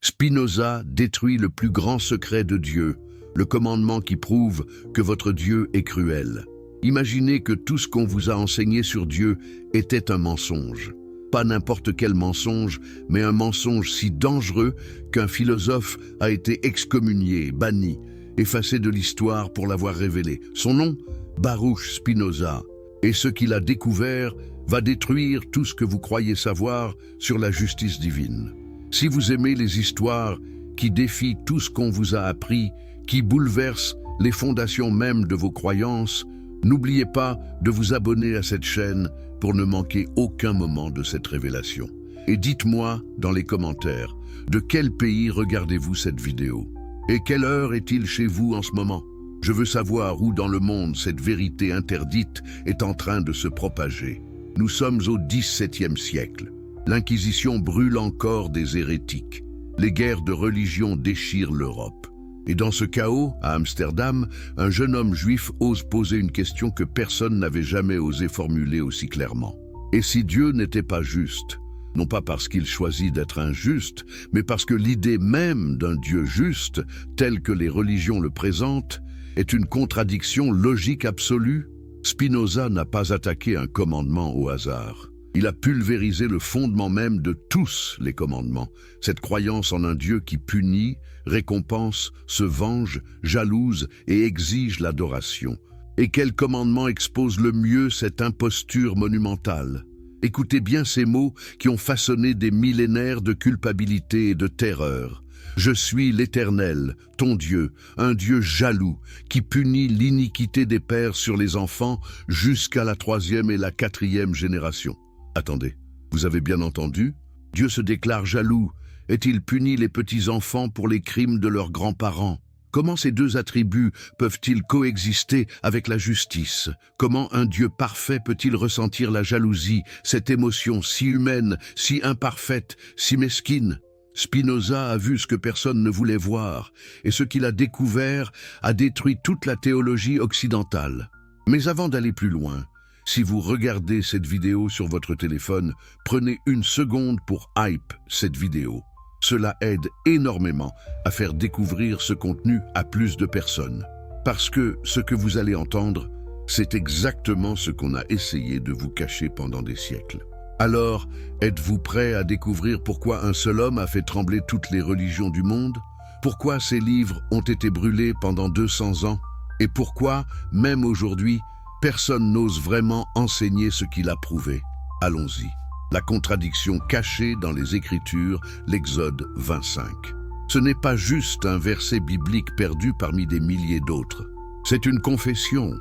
Spinoza détruit le plus grand secret de Dieu, le commandement qui prouve que votre Dieu est cruel. Imaginez que tout ce qu'on vous a enseigné sur Dieu était un mensonge. Pas n'importe quel mensonge, mais un mensonge si dangereux qu'un philosophe a été excommunié, banni, effacé de l'histoire pour l'avoir révélé. Son nom, Baruch Spinoza. Et ce qu'il a découvert va détruire tout ce que vous croyez savoir sur la justice divine. Si vous aimez les histoires qui défient tout ce qu'on vous a appris, qui bouleversent les fondations même de vos croyances, n'oubliez pas de vous abonner à cette chaîne pour ne manquer aucun moment de cette révélation. Et dites-moi dans les commentaires, de quel pays regardez-vous cette vidéo? Et quelle heure est-il chez vous en ce moment? Je veux savoir où dans le monde cette vérité interdite est en train de se propager. Nous sommes au XVIIe siècle. L'Inquisition brûle encore des hérétiques. Les guerres de religion déchirent l'Europe. Et dans ce chaos, à Amsterdam, un jeune homme juif ose poser une question que personne n'avait jamais osé formuler aussi clairement. Et si Dieu n'était pas juste? Non pas parce qu'il choisit d'être injuste, mais parce que l'idée même d'un Dieu juste, tel que les religions le présentent, est une contradiction logique absolue. Spinoza n'a pas attaqué un commandement au hasard. Il a pulvérisé le fondement même de tous les commandements, cette croyance en un Dieu qui punit, récompense, se venge, jalouse et exige l'adoration. Et quel commandement expose le mieux cette imposture monumentale? Écoutez bien ces mots qui ont façonné des millénaires de culpabilité et de terreur. Je suis l'Éternel, ton Dieu, un Dieu jaloux, qui punit l'iniquité des pères sur les enfants jusqu'à la 3e et la 4e génération. Attendez, vous avez bien entendu? Dieu se déclare jaloux, et il punit les petits-enfants pour les crimes de leurs grands-parents. Comment ces deux attributs peuvent-ils coexister avec la justice? Comment un Dieu parfait peut-il ressentir la jalousie, cette émotion si humaine, si imparfaite, si mesquine? Spinoza a vu ce que personne ne voulait voir, et ce qu'il a découvert a détruit toute la théologie occidentale. Mais avant d'aller plus loin, si vous regardez cette vidéo sur votre téléphone, prenez une seconde pour hype cette vidéo. Cela aide énormément à faire découvrir ce contenu à plus de personnes. Parce que ce que vous allez entendre, c'est exactement ce qu'on a essayé de vous cacher pendant des siècles. Alors, êtes-vous prêt à découvrir pourquoi un seul homme a fait trembler toutes les religions du monde? Pourquoi ces livres ont été brûlés pendant 200 ans? Et pourquoi, même aujourd'hui, personne n'ose vraiment enseigner ce qu'il a prouvé? Allons-y. La contradiction cachée dans les Écritures, l'Exode 25. Ce n'est pas juste un verset biblique perdu parmi des milliers d'autres. C'est une confession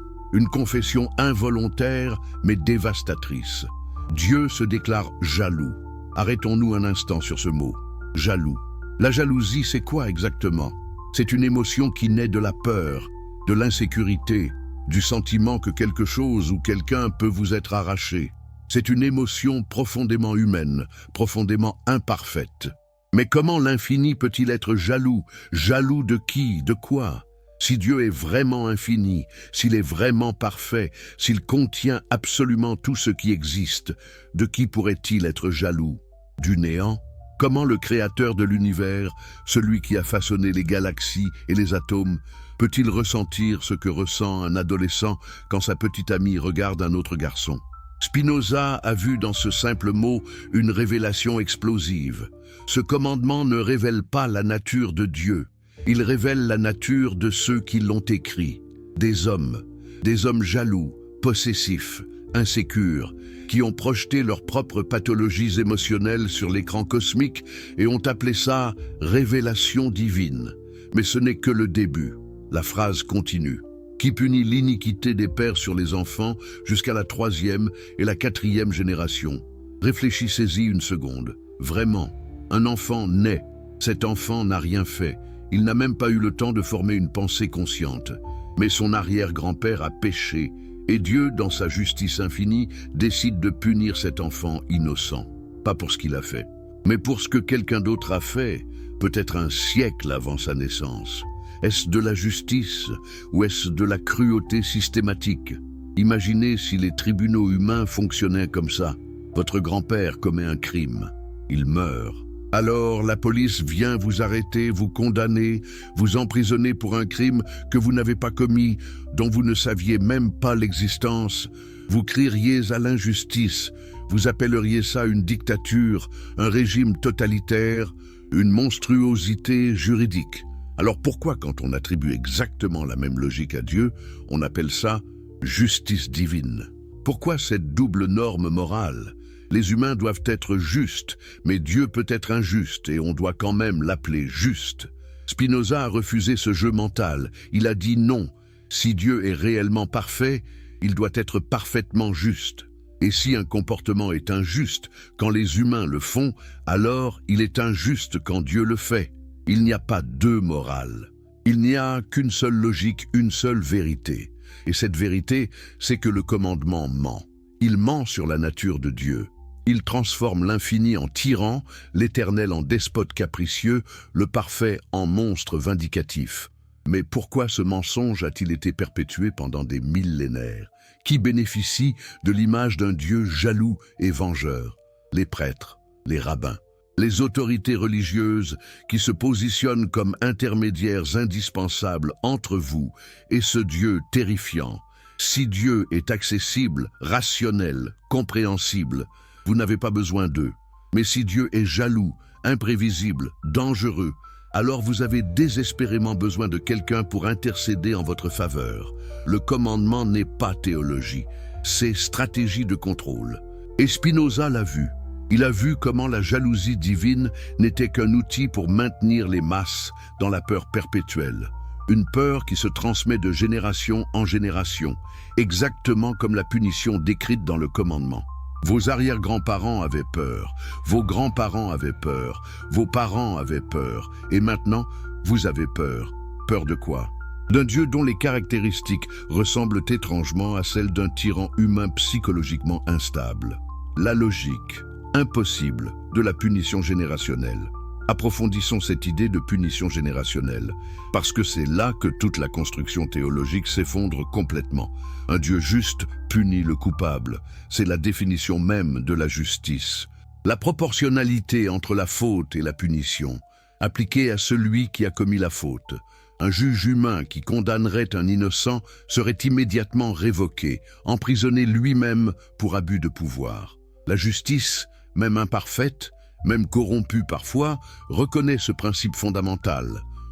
involontaire mais dévastatrice. Dieu se déclare jaloux. Arrêtons-nous un instant sur ce mot, jaloux. La jalousie, c'est quoi exactement? C'est une émotion qui naît de la peur, de l'insécurité, du sentiment que quelque chose ou quelqu'un peut vous être arraché. C'est une émotion profondément humaine, profondément imparfaite. Mais comment l'infini peut-il être jaloux? Jaloux de qui? De quoi? Si Dieu est vraiment infini, s'il est vraiment parfait, s'il contient absolument tout ce qui existe, de qui pourrait-il être jaloux? Du néant? Comment le créateur de l'univers, celui qui a façonné les galaxies et les atomes, peut-il ressentir ce que ressent un adolescent quand sa petite amie regarde un autre garçon? Spinoza a vu dans ce simple mot une révélation explosive. Ce commandement ne révèle pas la nature de Dieu. Il révèle la nature de ceux qui l'ont écrit. Des hommes jaloux, possessifs, insécures, qui ont projeté leurs propres pathologies émotionnelles sur l'écran cosmique et ont appelé ça « révélation divine ». Mais ce n'est que le début. La phrase continue. Qui punit l'iniquité des pères sur les enfants jusqu'à la 3e et la 4e génération. Réfléchissez-y une seconde. Vraiment, un enfant naît. Cet enfant n'a rien fait. Il n'a même pas eu le temps de former une pensée consciente. Mais son arrière-grand-père a péché, et Dieu, dans sa justice infinie, décide de punir cet enfant innocent. Pas pour ce qu'il a fait, mais pour ce que quelqu'un d'autre a fait, peut-être un siècle avant sa naissance. Est-ce de la justice ou est-ce de la cruauté systématique? Imaginez si les tribunaux humains fonctionnaient comme ça. Votre grand-père commet un crime. Il meurt. Alors la police vient vous arrêter, vous condamner, vous emprisonner pour un crime que vous n'avez pas commis, dont vous ne saviez même pas l'existence. Vous crieriez à l'injustice, vous appelleriez ça une dictature, un régime totalitaire, une monstruosité juridique. Alors pourquoi, quand on attribue exactement la même logique à Dieu, on appelle ça justice divine? Pourquoi cette double norme morale? Les humains doivent être justes, mais Dieu peut être injuste et on doit quand même l'appeler juste. Spinoza a refusé ce jeu mental. Il a dit non. Si Dieu est réellement parfait, il doit être parfaitement juste. Et si un comportement est injuste quand les humains le font, alors il est injuste quand Dieu le fait. Il n'y a pas deux morales. Il n'y a qu'une seule logique, une seule vérité. Et cette vérité, c'est que le commandement ment. Il ment sur la nature de Dieu. Il transforme l'infini en tyran, l'éternel en despote capricieux, le parfait en monstre vindicatif. Mais pourquoi ce mensonge a-t-il été perpétué pendant des millénaires? Qui bénéficie de l'image d'un Dieu jaloux et vengeur? Les prêtres, les rabbins, les autorités religieuses qui se positionnent comme intermédiaires indispensables entre vous et ce Dieu terrifiant. Si Dieu est accessible, rationnel, compréhensible, vous n'avez pas besoin d'eux. Mais si Dieu est jaloux, imprévisible, dangereux, alors vous avez désespérément besoin de quelqu'un pour intercéder en votre faveur. Le commandement n'est pas théologie, c'est stratégie de contrôle. Et Spinoza l'a vu. Il a vu comment la jalousie divine n'était qu'un outil pour maintenir les masses dans la peur perpétuelle. Une peur qui se transmet de génération en génération, exactement comme la punition décrite dans le commandement. Vos arrière-grands-parents avaient peur, vos grands-parents avaient peur, vos parents avaient peur, et maintenant, vous avez peur. Peur de quoi? D'un Dieu dont les caractéristiques ressemblent étrangement à celles d'un tyran humain psychologiquement instable. La logique, impossible, de la punition générationnelle. Approfondissons cette idée de punition générationnelle, parce que c'est là que toute la construction théologique s'effondre complètement. Un Dieu juste punit le coupable, c'est la définition même de la justice. La proportionnalité entre la faute et la punition, appliquée à celui qui a commis la faute. Un juge humain qui condamnerait un innocent serait immédiatement révoqué, emprisonné lui-même pour abus de pouvoir. La justice, même imparfaite, même corrompu parfois, reconnaît ce principe fondamental.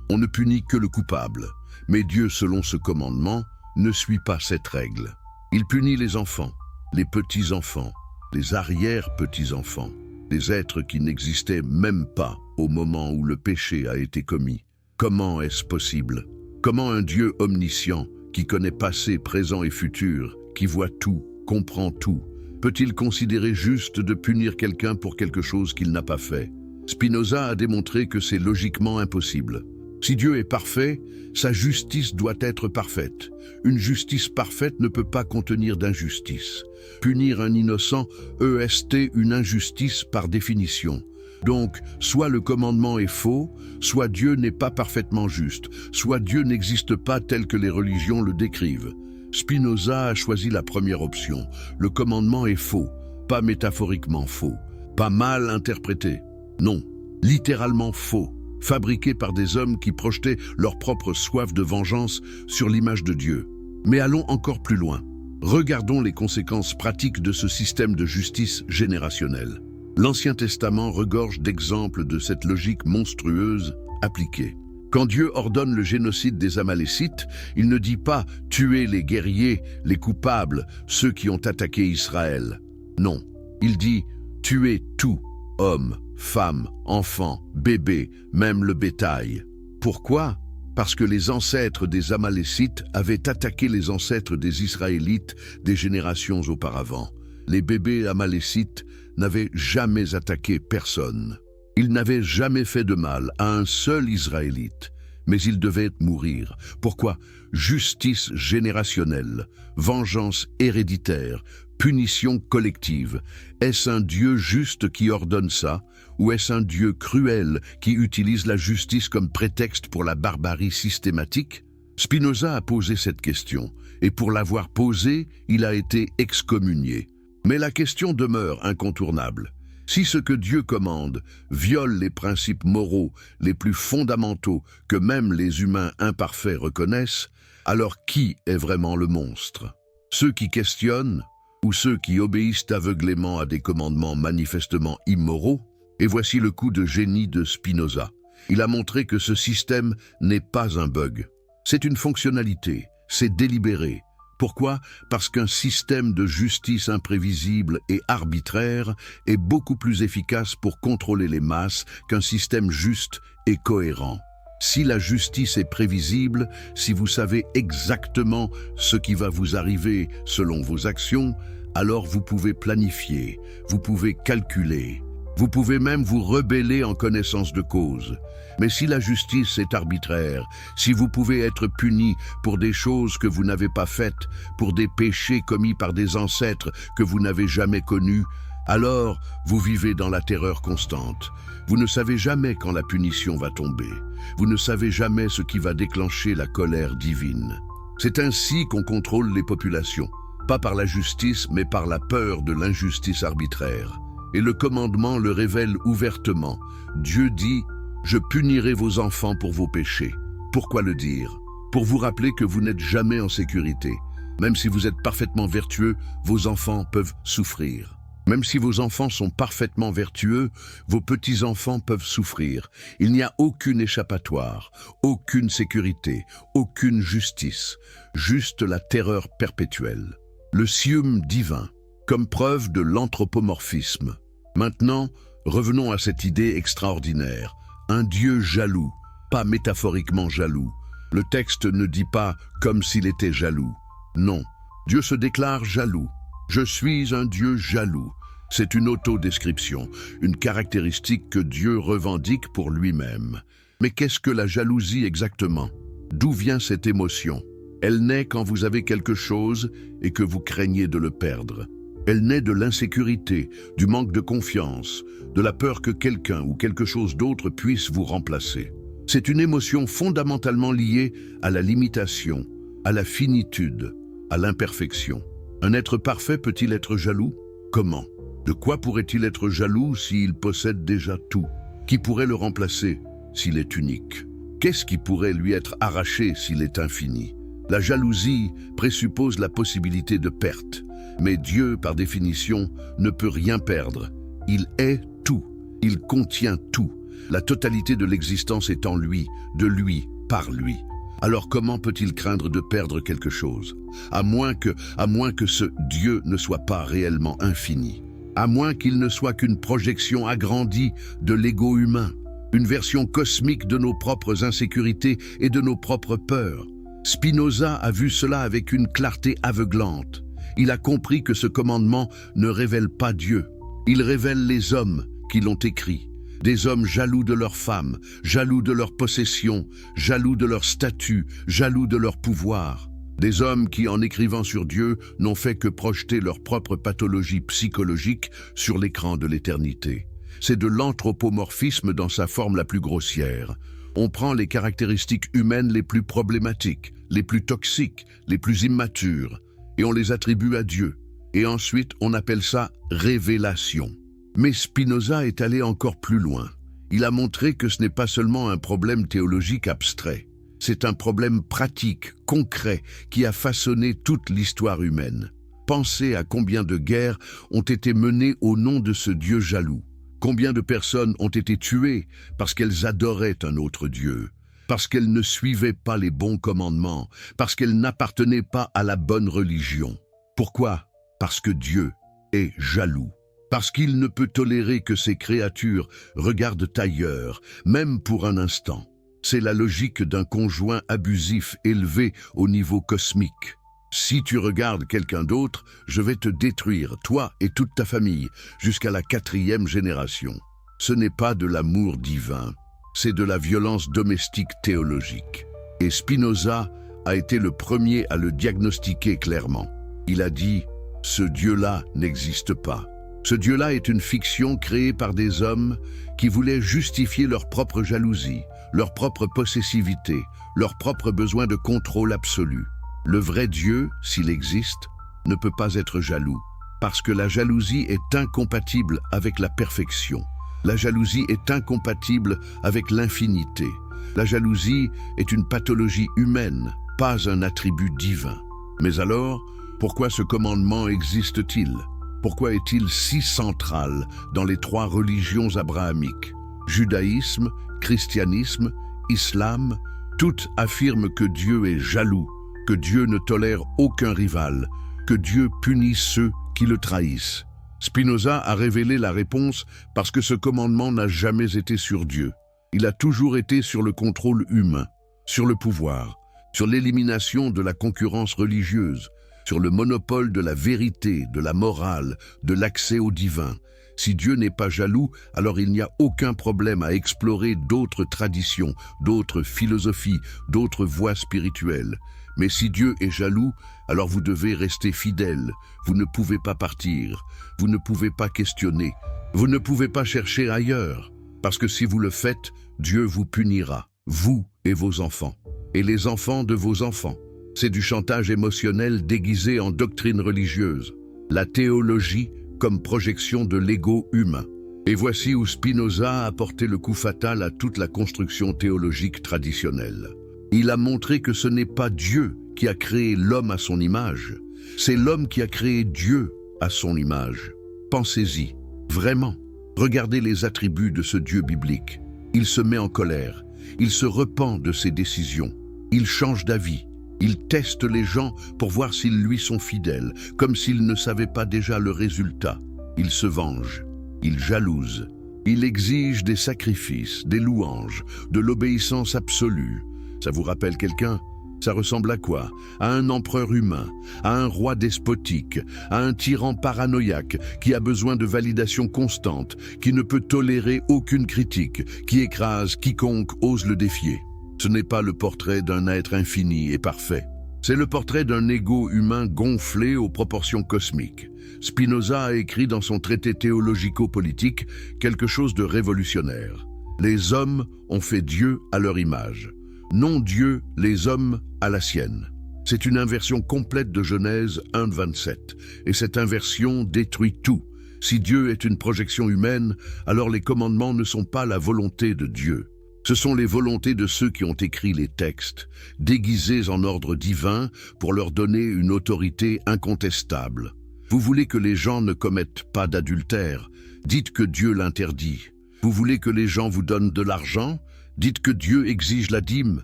On ne punit que le coupable. Mais Dieu, selon ce commandement, ne suit pas cette règle. Il punit les enfants, les petits-enfants, les arrière-petits-enfants, des êtres qui n'existaient même pas au moment où le péché a été commis. Comment est-ce possible? Comment un Dieu omniscient, qui connaît passé, présent et futur, qui voit tout, comprend tout, peut-il considérer juste de punir quelqu'un pour quelque chose qu'il n'a pas fait? Spinoza a démontré que c'est logiquement impossible. Si Dieu est parfait, sa justice doit être parfaite. Une justice parfaite ne peut pas contenir d'injustice. Punir un innocent est une injustice par définition. Donc, soit le commandement est faux, soit Dieu n'est pas parfaitement juste, soit Dieu n'existe pas tel que les religions le décrivent. Spinoza a choisi la première option. Le commandement est faux, pas métaphoriquement faux, pas mal interprété. Non, littéralement faux, fabriqué par des hommes qui projetaient leur propre soif de vengeance sur l'image de Dieu. Mais allons encore plus loin. Regardons les conséquences pratiques de ce système de justice générationnelle. L'Ancien Testament regorge d'exemples de cette logique monstrueuse appliquée. Quand Dieu ordonne le génocide des Amalécites, il ne dit pas « tuer les guerriers, les coupables, ceux qui ont attaqué Israël ». Non, il dit « tuer tout, hommes, femmes, enfants, bébés, même le bétail ». Pourquoi? Parce que les ancêtres des Amalécites avaient attaqué les ancêtres des Israélites des générations auparavant. Les bébés Amalécites n'avaient jamais attaqué personne. Ils n'avaient jamais fait de mal à un seul Israélite, mais ils devaient mourir. Pourquoi? Justice générationnelle, vengeance héréditaire, punition collective. Est-ce un Dieu juste qui ordonne ça, ou est-ce un Dieu cruel qui utilise la justice comme prétexte pour la barbarie systématique? Spinoza a posé cette question, et pour l'avoir posée, il a été excommunié. Mais la question demeure incontournable. Si ce que Dieu commande viole les principes moraux les plus fondamentaux que même les humains imparfaits reconnaissent, alors qui est vraiment le monstre? Ceux qui questionnent ou ceux qui obéissent aveuglément à des commandements manifestement immoraux? Et voici le coup de génie de Spinoza. Il a montré que ce système n'est pas un bug. C'est une fonctionnalité, c'est délibéré. Pourquoi? Parce qu'un système de justice imprévisible et arbitraire est beaucoup plus efficace pour contrôler les masses qu'un système juste et cohérent. Si la justice est prévisible, si vous savez exactement ce qui va vous arriver selon vos actions, alors vous pouvez planifier, vous pouvez calculer, vous pouvez même vous rebeller en connaissance de cause. Mais si la justice est arbitraire, si vous pouvez être puni pour des choses que vous n'avez pas faites, pour des péchés commis par des ancêtres que vous n'avez jamais connus, alors vous vivez dans la terreur constante. Vous ne savez jamais quand la punition va tomber. Vous ne savez jamais ce qui va déclencher la colère divine. C'est ainsi qu'on contrôle les populations, pas par la justice, mais par la peur de l'injustice arbitraire. Et le commandement le révèle ouvertement. Dieu dit: « Je punirai vos enfants pour vos péchés ». Pourquoi le dire? Pour vous rappeler que vous n'êtes jamais en sécurité. Même si vous êtes parfaitement vertueux, vos enfants peuvent souffrir. Même si vos enfants sont parfaitement vertueux, vos petits-enfants peuvent souffrir. Il n'y a aucune échappatoire, aucune sécurité, aucune justice, juste la terreur perpétuelle. Le sium divin, comme preuve de l'anthropomorphisme. Maintenant, revenons à cette idée extraordinaire. Un Dieu jaloux, pas métaphoriquement jaloux. Le texte ne dit pas comme s'il était jaloux. Non, Dieu se déclare jaloux. Je suis un Dieu jaloux. C'est une autodescription, une caractéristique que Dieu revendique pour lui-même. Mais qu'est-ce que la jalousie exactement? D'où vient cette émotion? Elle naît quand vous avez quelque chose et que vous craignez de le perdre. Elle naît de l'insécurité, du manque de confiance, de la peur que quelqu'un ou quelque chose d'autre puisse vous remplacer. C'est une émotion fondamentalement liée à la limitation, à la finitude, à l'imperfection. Un être parfait peut-il être jaloux? Comment? De quoi pourrait-il être jaloux s'il possède déjà tout? Qui pourrait le remplacer s'il est unique? Qu'est-ce qui pourrait lui être arraché s'il est infini? La jalousie présuppose la possibilité de perte. Mais Dieu, par définition, ne peut rien perdre. Il est tout. Il contient tout. La totalité de l'existence est en lui, de lui, par lui. Alors comment peut-il craindre de perdre quelque chose? À moins que ce Dieu ne soit pas réellement infini. À moins qu'il ne soit qu'une projection agrandie de l'ego humain. Une version cosmique de nos propres insécurités et de nos propres peurs. Spinoza a vu cela avec une clarté aveuglante. Il a compris que ce commandement ne révèle pas Dieu. Il révèle les hommes qui l'ont écrit. Des hommes jaloux de leurs femmes, jaloux de leurs possessions, jaloux de leur statut, jaloux de leur pouvoir. Des hommes qui, en écrivant sur Dieu, n'ont fait que projeter leur propre pathologie psychologique sur l'écran de l'éternité. C'est de l'anthropomorphisme dans sa forme la plus grossière. On prend les caractéristiques humaines les plus problématiques, les plus toxiques, les plus immatures, et on les attribue à Dieu. Et ensuite, on appelle ça révélation. Mais Spinoza est allé encore plus loin. Il a montré que ce n'est pas seulement un problème théologique abstrait. C'est un problème pratique, concret, qui a façonné toute l'histoire humaine. Pensez à combien de guerres ont été menées au nom de ce Dieu jaloux. Combien de personnes ont été tuées parce qu'elles adoraient un autre Dieu, parce qu'elles ne suivaient pas les bons commandements, parce qu'elles n'appartenaient pas à la bonne religion. Pourquoi? Parce que Dieu est jaloux. Parce qu'il ne peut tolérer que ses créatures regardent ailleurs, même pour un instant. C'est la logique d'un conjoint abusif élevé au niveau cosmique. Si tu regardes quelqu'un d'autre, je vais te détruire, toi et toute ta famille, jusqu'à la 4e génération. Ce n'est pas de l'amour divin, c'est de la violence domestique théologique. Et Spinoza a été le premier à le diagnostiquer clairement. Il a dit « Ce Dieu-là n'existe pas ». Ce Dieu-là est une fiction créée par des hommes qui voulaient justifier leur propre jalousie, leur propre possessivité, leur propre besoin de contrôle absolu. Le vrai Dieu, s'il existe, ne peut pas être jaloux. Parce que la jalousie est incompatible avec la perfection. La jalousie est incompatible avec l'infinité. La jalousie est une pathologie humaine, pas un attribut divin. Mais alors, pourquoi ce commandement existe-t-il? Pourquoi est-il si central dans les trois religions abrahamiques? Judaïsme, christianisme, islam, toutes affirment que Dieu est jaloux, que Dieu ne tolère aucun rival, que Dieu punit ceux qui le trahissent. Spinoza a révélé la réponse parce que ce commandement n'a jamais été sur Dieu. Il a toujours été sur le contrôle humain, sur le pouvoir, sur l'élimination de la concurrence religieuse, sur le monopole de la vérité, de la morale, de l'accès au divin. Si Dieu n'est pas jaloux, alors il n'y a aucun problème à explorer d'autres traditions, d'autres philosophies, d'autres voies spirituelles. Mais si Dieu est jaloux, alors vous devez rester fidèle. Vous ne pouvez pas partir, vous ne pouvez pas questionner, vous ne pouvez pas chercher ailleurs. Parce que si vous le faites, Dieu vous punira, vous et vos enfants, et les enfants de vos enfants. C'est du chantage émotionnel déguisé en doctrine religieuse. La théologie comme projection de l'ego humain. Et voici où Spinoza a porté le coup fatal à toute la construction théologique traditionnelle. Il a montré que ce n'est pas Dieu qui a créé l'homme à son image, c'est l'homme qui a créé Dieu à son image. Pensez-y, vraiment. Regardez les attributs de ce Dieu biblique. Il se met en colère, il se repent de ses décisions, il change d'avis, il teste les gens pour voir s'ils lui sont fidèles, comme s'ils ne savaient pas déjà le résultat. Il se venge, il jalouse, il exige des sacrifices, des louanges, de l'obéissance absolue. Ça vous rappelle quelqu'un? Ça ressemble à quoi? À un empereur humain, à un roi despotique, à un tyran paranoïaque qui a besoin de validation constante, qui ne peut tolérer aucune critique, qui écrase quiconque ose le défier. Ce n'est pas le portrait d'un être infini et parfait. C'est le portrait d'un ego humain gonflé aux proportions cosmiques. Spinoza a écrit dans son traité théologico-politique quelque chose de révolutionnaire. Les hommes ont fait Dieu à leur image. Non Dieu, les hommes à la sienne. C'est une inversion complète de Genèse 1:27. Et cette inversion détruit tout. Si Dieu est une projection humaine, alors les commandements ne sont pas la volonté de Dieu. Ce sont les volontés de ceux qui ont écrit les textes, déguisés en ordre divin pour leur donner une autorité incontestable. Vous voulez que les gens ne commettent pas d'adultère, dites que Dieu l'interdit. Vous voulez que les gens vous donnent de l'argent, dites que Dieu exige la dîme.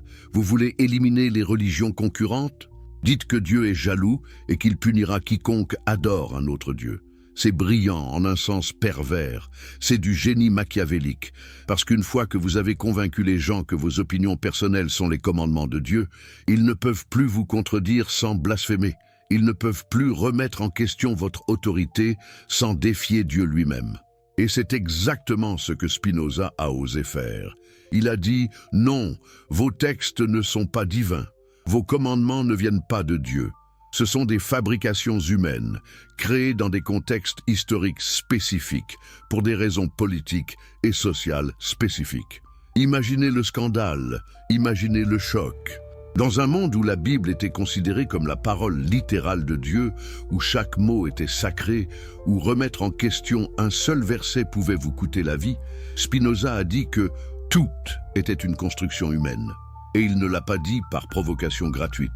Vous voulez éliminer les religions concurrentes, dites que Dieu est jaloux et qu'il punira quiconque adore un autre Dieu. C'est brillant en un sens pervers, c'est du génie machiavélique, parce qu'une fois que vous avez convaincu les gens que vos opinions personnelles sont les commandements de Dieu, ils ne peuvent plus vous contredire sans blasphémer, ils ne peuvent plus remettre en question votre autorité sans défier Dieu lui-même. Et c'est exactement ce que Spinoza a osé faire. Il a dit « Non, vos textes ne sont pas divins, vos commandements ne viennent pas de Dieu. » Ce sont des fabrications humaines, créées dans des contextes historiques spécifiques, pour des raisons politiques et sociales spécifiques. Imaginez le scandale, imaginez le choc. Dans un monde où la Bible était considérée comme la parole littérale de Dieu, où chaque mot était sacré, où remettre en question un seul verset pouvait vous coûter la vie, Spinoza a dit que tout était une construction humaine. Et il ne l'a pas dit par provocation gratuite.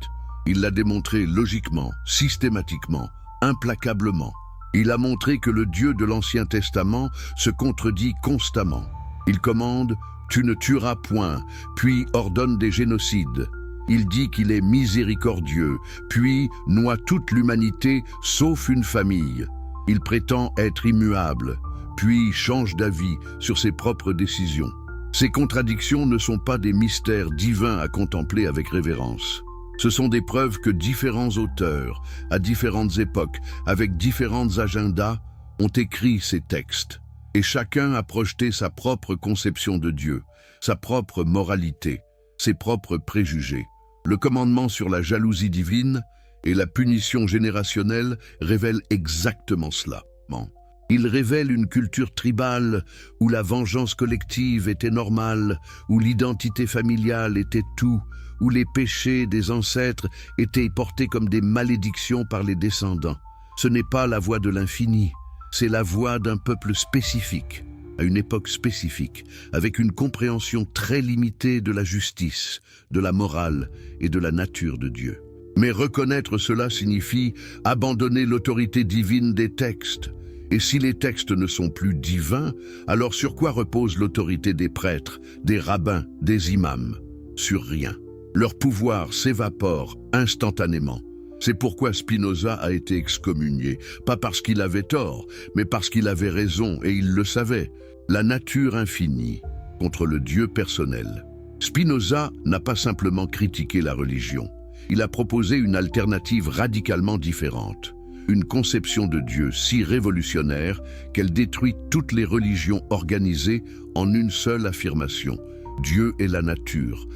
Il l'a démontré logiquement, systématiquement, implacablement. Il a montré que le Dieu de l'Ancien Testament se contredit constamment. Il commande « Tu ne tueras point », puis ordonne des génocides. Il dit qu'il est miséricordieux, puis noie toute l'humanité sauf une famille. Il prétend être immuable, puis change d'avis sur ses propres décisions. Ces contradictions ne sont pas des mystères divins à contempler avec révérence. Ce sont des preuves que différents auteurs, à différentes époques, avec différents agendas, ont écrit ces textes. Et chacun a projeté sa propre conception de Dieu, sa propre moralité, ses propres préjugés. Le commandement sur la jalousie divine et la punition générationnelle révèlent exactement cela. Il révèle une culture tribale où la vengeance collective était normale, où l'identité familiale était tout, où les péchés des ancêtres étaient portés comme des malédictions par les descendants. Ce n'est pas la voix de l'infini, c'est la voix d'un peuple spécifique, à une époque spécifique, avec une compréhension très limitée de la justice, de la morale et de la nature de Dieu. Mais reconnaître cela signifie abandonner l'autorité divine des textes. Et si les textes ne sont plus divins, alors sur quoi repose l'autorité des prêtres, des rabbins, des imams? Sur rien. Leur pouvoir s'évapore instantanément. C'est pourquoi Spinoza a été excommunié, pas parce qu'il avait tort, mais parce qu'il avait raison et il le savait. La nature infinie contre le Dieu personnel. Spinoza n'a pas simplement critiqué la religion. Il a proposé une alternative radicalement différente. Une conception de Dieu si révolutionnaire qu'elle détruit toutes les religions organisées en une seule affirmation. Dieu est la nature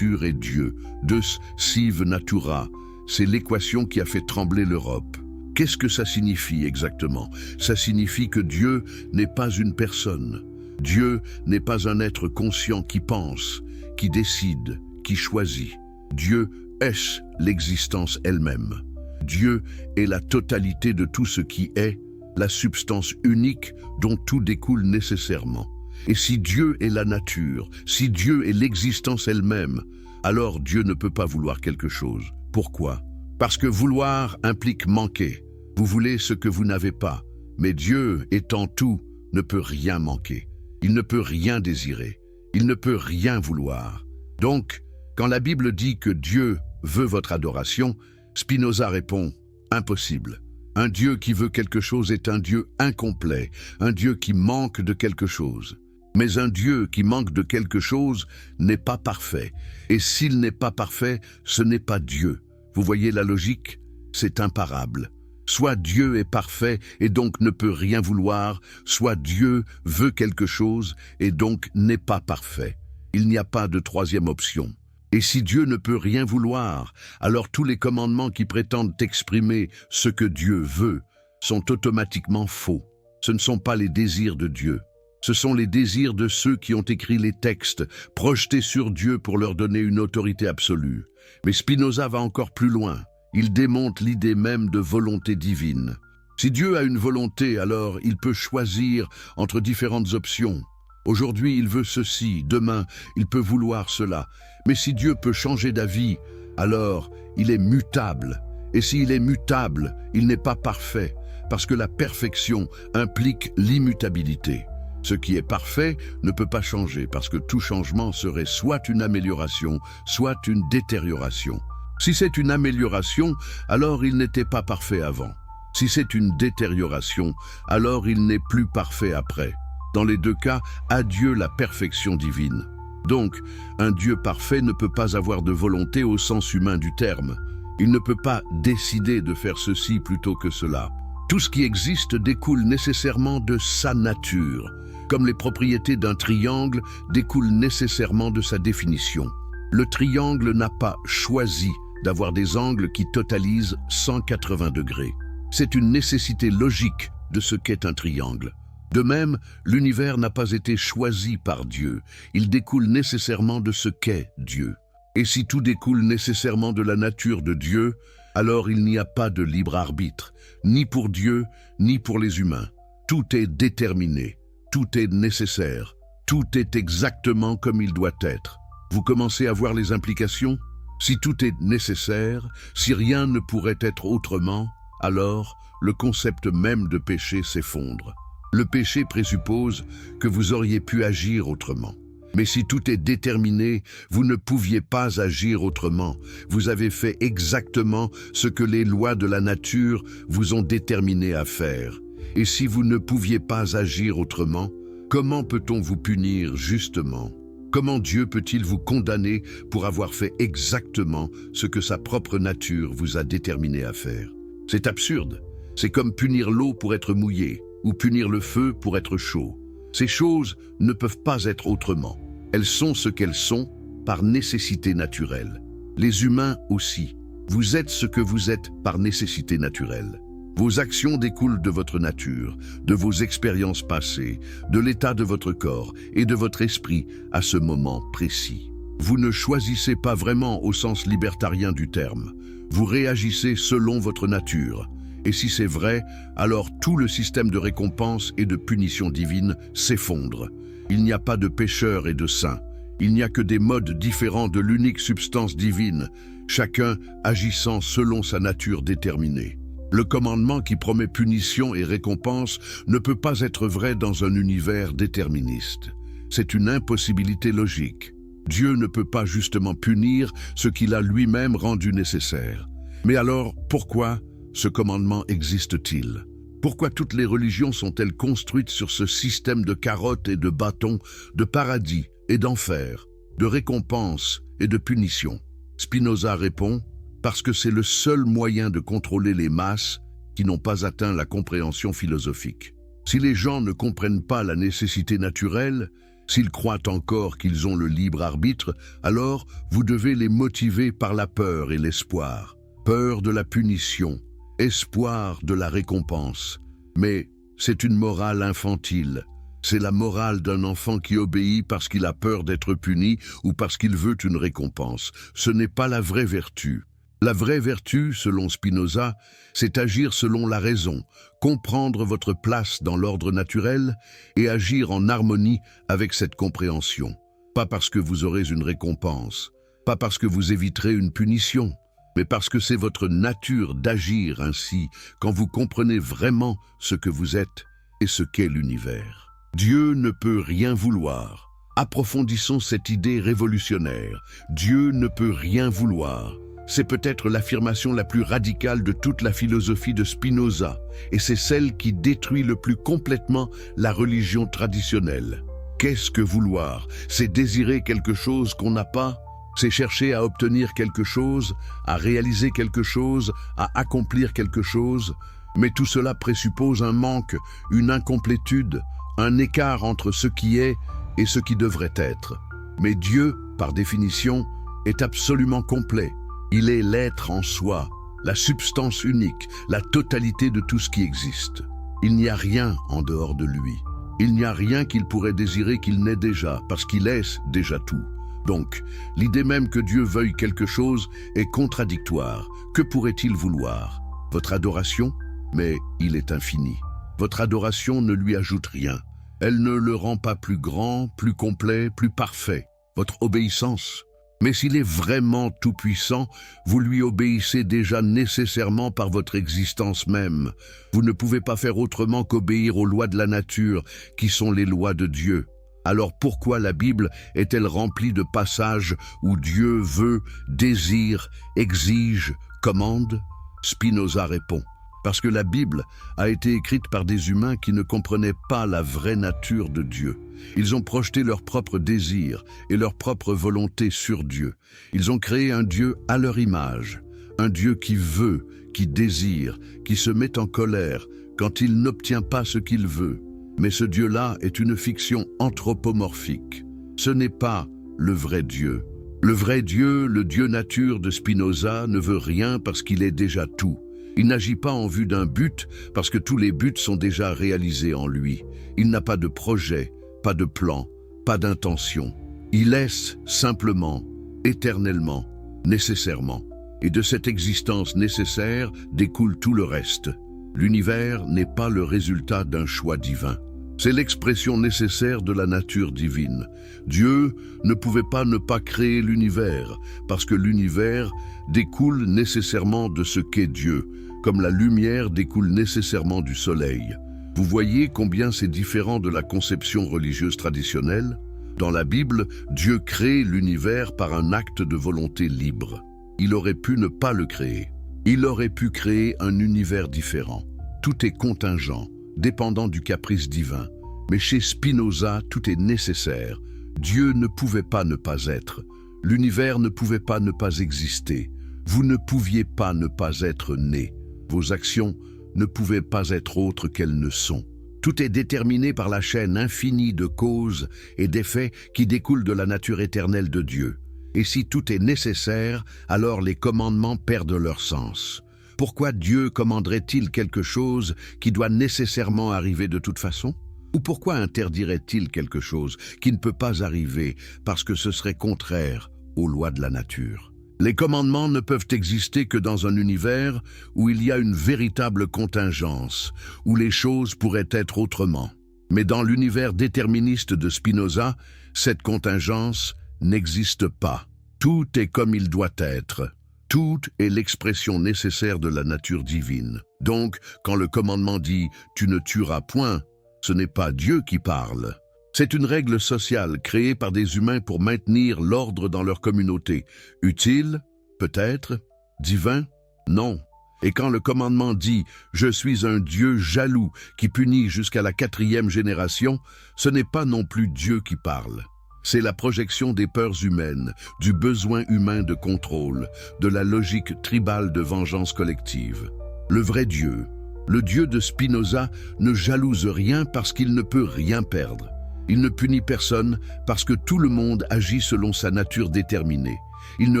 est Dieu. Deus sive natura. C'est l'équation qui a fait trembler l'Europe. Qu'est-ce que ça signifie exactement? Ça signifie que Dieu n'est pas une personne. Dieu n'est pas un être conscient qui pense, qui décide, qui choisit. Dieu est l'existence elle-même. Dieu est la totalité de tout ce qui est, la substance unique dont tout découle nécessairement. Et si Dieu est la nature, si Dieu est l'existence elle-même, alors Dieu ne peut pas vouloir quelque chose. Pourquoi? Parce que vouloir implique manquer. Vous voulez ce que vous n'avez pas, mais Dieu, étant tout, ne peut rien manquer. Il ne peut rien désirer. Il ne peut rien vouloir. Donc, quand la Bible dit que Dieu veut votre adoration, Spinoza répond « impossible ». Un Dieu qui veut quelque chose est un Dieu incomplet, un Dieu qui manque de quelque chose. Mais un Dieu qui manque de quelque chose n'est pas parfait. Et s'il n'est pas parfait, ce n'est pas Dieu. Vous voyez la logique? C'est imparable. Soit Dieu est parfait et donc ne peut rien vouloir, soit Dieu veut quelque chose et donc n'est pas parfait. Il n'y a pas de troisième option. Et si Dieu ne peut rien vouloir, alors tous les commandements qui prétendent exprimer ce que Dieu veut sont automatiquement faux. Ce ne sont pas les désirs de Dieu. Ce sont les désirs de ceux qui ont écrit les textes, projetés sur Dieu pour leur donner une autorité absolue. Mais Spinoza va encore plus loin. Il démonte l'idée même de volonté divine. Si Dieu a une volonté, alors il peut choisir entre différentes options. Aujourd'hui, il veut ceci, demain, il peut vouloir cela. Mais si Dieu peut changer d'avis, alors il est mutable. Et s'il est mutable, il n'est pas parfait, parce que la perfection implique l'immutabilité. Ce qui est parfait ne peut pas changer, parce que tout changement serait soit une amélioration, soit une détérioration. Si c'est une amélioration, alors il n'était pas parfait avant. Si c'est une détérioration, alors il n'est plus parfait après. Dans les deux cas, adieu la perfection divine. Donc, un Dieu parfait ne peut pas avoir de volonté au sens humain du terme. Il ne peut pas décider de faire ceci plutôt que cela. Tout ce qui existe découle nécessairement de sa nature, comme les propriétés d'un triangle découlent nécessairement de sa définition. Le triangle n'a pas choisi d'avoir des angles qui totalisent 180 degrés. C'est une nécessité logique de ce qu'est un triangle. De même, l'univers n'a pas été choisi par Dieu. Il découle nécessairement de ce qu'est Dieu. Et si tout découle nécessairement de la nature de Dieu, alors il n'y a pas de libre arbitre, ni pour Dieu, ni pour les humains. Tout est déterminé, tout est nécessaire, tout est exactement comme il doit être. Vous commencez à voir les implications? Si tout est nécessaire, si rien ne pourrait être autrement, alors le concept même de péché s'effondre. Le péché présuppose que vous auriez pu agir autrement. Mais si tout est déterminé, vous ne pouviez pas agir autrement. Vous avez fait exactement ce que les lois de la nature vous ont déterminé à faire. Et si vous ne pouviez pas agir autrement, comment peut-on vous punir justement? Comment Dieu peut-il vous condamner pour avoir fait exactement ce que sa propre nature vous a déterminé à faire? C'est absurde. C'est comme punir l'eau pour être mouillée, ou punir le feu pour être chaud. Ces choses ne peuvent pas être autrement. Elles sont ce qu'elles sont par nécessité naturelle. Les humains aussi. Vous êtes ce que vous êtes par nécessité naturelle. Vos actions découlent de votre nature, de vos expériences passées, de l'état de votre corps et de votre esprit à ce moment précis. Vous ne choisissez pas vraiment au sens libertarien du terme. Vous réagissez selon votre nature. Et si c'est vrai, alors tout le système de récompense et de punition divine s'effondre. Il n'y a pas de pécheurs et de saints. Il n'y a que des modes différents de l'unique substance divine, chacun agissant selon sa nature déterminée. Le commandement qui promet punition et récompense ne peut pas être vrai dans un univers déterministe. C'est une impossibilité logique. Dieu ne peut pas justement punir ce qu'il a lui-même rendu nécessaire. Mais alors, pourquoi ce commandement existe-t-il? Pourquoi toutes les religions sont-elles construites sur ce système de carottes et de bâtons, de paradis et d'enfer, de récompense et de punition? Spinoza répond: parce que c'est le seul moyen de contrôler les masses qui n'ont pas atteint la compréhension philosophique. Si les gens ne comprennent pas la nécessité naturelle, s'ils croient encore qu'ils ont le libre arbitre, alors vous devez les motiver par la peur et l'espoir. Peur de la punition, espoir de la récompense. Mais c'est une morale infantile. C'est la morale d'un enfant qui obéit parce qu'il a peur d'être puni ou parce qu'il veut une récompense. Ce n'est pas la vraie vertu. La vraie vertu, selon Spinoza, c'est agir selon la raison, comprendre votre place dans l'ordre naturel et agir en harmonie avec cette compréhension. Pas parce que vous aurez une récompense, pas parce que vous éviterez une punition, mais parce que c'est votre nature d'agir ainsi quand vous comprenez vraiment ce que vous êtes et ce qu'est l'univers. Dieu ne peut rien vouloir. Approfondissons cette idée révolutionnaire. Dieu ne peut rien vouloir. C'est peut-être l'affirmation la plus radicale de toute la philosophie de Spinoza, et c'est celle qui détruit le plus complètement la religion traditionnelle. Qu'est-ce que vouloir? C'est désirer quelque chose qu'on n'a pas? C'est chercher à obtenir quelque chose, à réaliser quelque chose, à accomplir quelque chose? Mais tout cela présuppose un manque, une incomplétude, un écart entre ce qui est et ce qui devrait être. Mais Dieu, par définition, est absolument complet. Il est l'être en soi, la substance unique, la totalité de tout ce qui existe. Il n'y a rien en dehors de lui. Il n'y a rien qu'il pourrait désirer qu'il n'ait déjà, parce qu'il est déjà tout. Donc, l'idée même que Dieu veuille quelque chose est contradictoire. Que pourrait-il vouloir? Votre adoration? Mais il est infini. Votre adoration ne lui ajoute rien. Elle ne le rend pas plus grand, plus complet, plus parfait. Votre obéissance? Mais s'il est vraiment tout-puissant, vous lui obéissez déjà nécessairement par votre existence même. Vous ne pouvez pas faire autrement qu'obéir aux lois de la nature, qui sont les lois de Dieu. Alors pourquoi la Bible est-elle remplie de passages où Dieu veut, désire, exige, commande? Spinoza répond: parce que la Bible a été écrite par des humains qui ne comprenaient pas la vraie nature de Dieu. Ils ont projeté leurs propres désirs et leur propre volonté sur Dieu. Ils ont créé un Dieu à leur image, un Dieu qui veut, qui désire, qui se met en colère quand il n'obtient pas ce qu'il veut. Mais ce Dieu-là est une fiction anthropomorphique. Ce n'est pas le vrai Dieu. Le vrai Dieu, le Dieu nature de Spinoza, ne veut rien parce qu'il est déjà tout. Il n'agit pas en vue d'un but parce que tous les buts sont déjà réalisés en lui. Il n'a pas de projet, pas de plan, pas d'intention. Il laisse simplement, éternellement, nécessairement. Et de cette existence nécessaire découle tout le reste. L'univers n'est pas le résultat d'un choix divin. C'est l'expression nécessaire de la nature divine. Dieu ne pouvait pas ne pas créer l'univers, parce que l'univers découle nécessairement de ce qu'est Dieu, comme la lumière découle nécessairement du soleil. Vous voyez combien c'est différent de la conception religieuse traditionnelle? Dans la Bible, Dieu crée l'univers par un acte de volonté libre. Il aurait pu ne pas le créer. Il aurait pu créer un univers différent. Tout est contingent, dépendant du caprice divin. Mais chez Spinoza, tout est nécessaire. Dieu ne pouvait pas ne pas être. L'univers ne pouvait pas ne pas exister. Vous ne pouviez pas ne pas être né. Vos actions ne pouvaient pas être autres qu'elles ne sont. Tout est déterminé par la chaîne infinie de causes et d'effets qui découlent de la nature éternelle de Dieu. Et si tout est nécessaire, alors les commandements perdent leur sens. Pourquoi Dieu commanderait-il quelque chose qui doit nécessairement arriver de toute façon? Ou pourquoi interdirait-il quelque chose qui ne peut pas arriver parce que ce serait contraire aux lois de la nature? Les commandements ne peuvent exister que dans un univers où il y a une véritable contingence, où les choses pourraient être autrement. Mais dans l'univers déterministe de Spinoza, cette contingence n'existe pas. Tout est comme il doit être. Tout est l'expression nécessaire de la nature divine. Donc, quand le commandement dit « tu ne tueras point », ce n'est pas Dieu qui parle. C'est une règle sociale créée par des humains pour maintenir l'ordre dans leur communauté. Utile? Peut-être. Divin? Non. Et quand le commandement dit « je suis un Dieu jaloux qui punit jusqu'à la 4e génération », ce n'est pas non plus Dieu qui parle. C'est la projection des peurs humaines, du besoin humain de contrôle, de la logique tribale de vengeance collective. Le vrai Dieu, le Dieu de Spinoza, ne jalouse rien parce qu'il ne peut rien perdre. Il ne punit personne parce que tout le monde agit selon sa nature déterminée. Il ne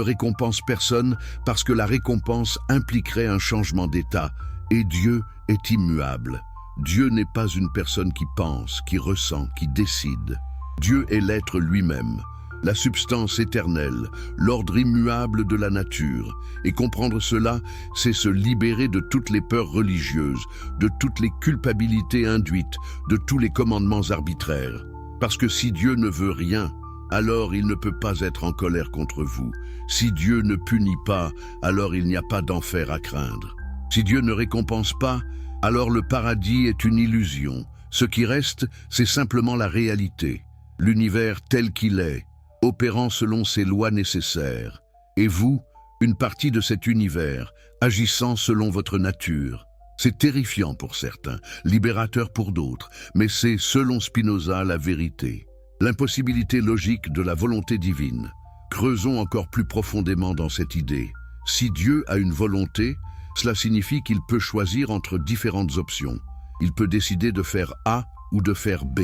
récompense personne parce que la récompense impliquerait un changement d'état. Et Dieu est immuable. Dieu n'est pas une personne qui pense, qui ressent, qui décide. Dieu est l'être lui-même, la substance éternelle, l'ordre immuable de la nature. Et comprendre cela, c'est se libérer de toutes les peurs religieuses, de toutes les culpabilités induites, de tous les commandements arbitraires. Parce que si Dieu ne veut rien, alors il ne peut pas être en colère contre vous. Si Dieu ne punit pas, alors il n'y a pas d'enfer à craindre. Si Dieu ne récompense pas, alors le paradis est une illusion. Ce qui reste, c'est simplement la réalité. L'univers tel qu'il est, opérant selon ses lois nécessaires. Et vous, une partie de cet univers, agissant selon votre nature. C'est terrifiant pour certains, libérateur pour d'autres, mais c'est, selon Spinoza, la vérité. L'impossibilité logique de la volonté divine. Creusons encore plus profondément dans cette idée. Si Dieu a une volonté, cela signifie qu'il peut choisir entre différentes options. Il peut décider de faire A ou de faire B.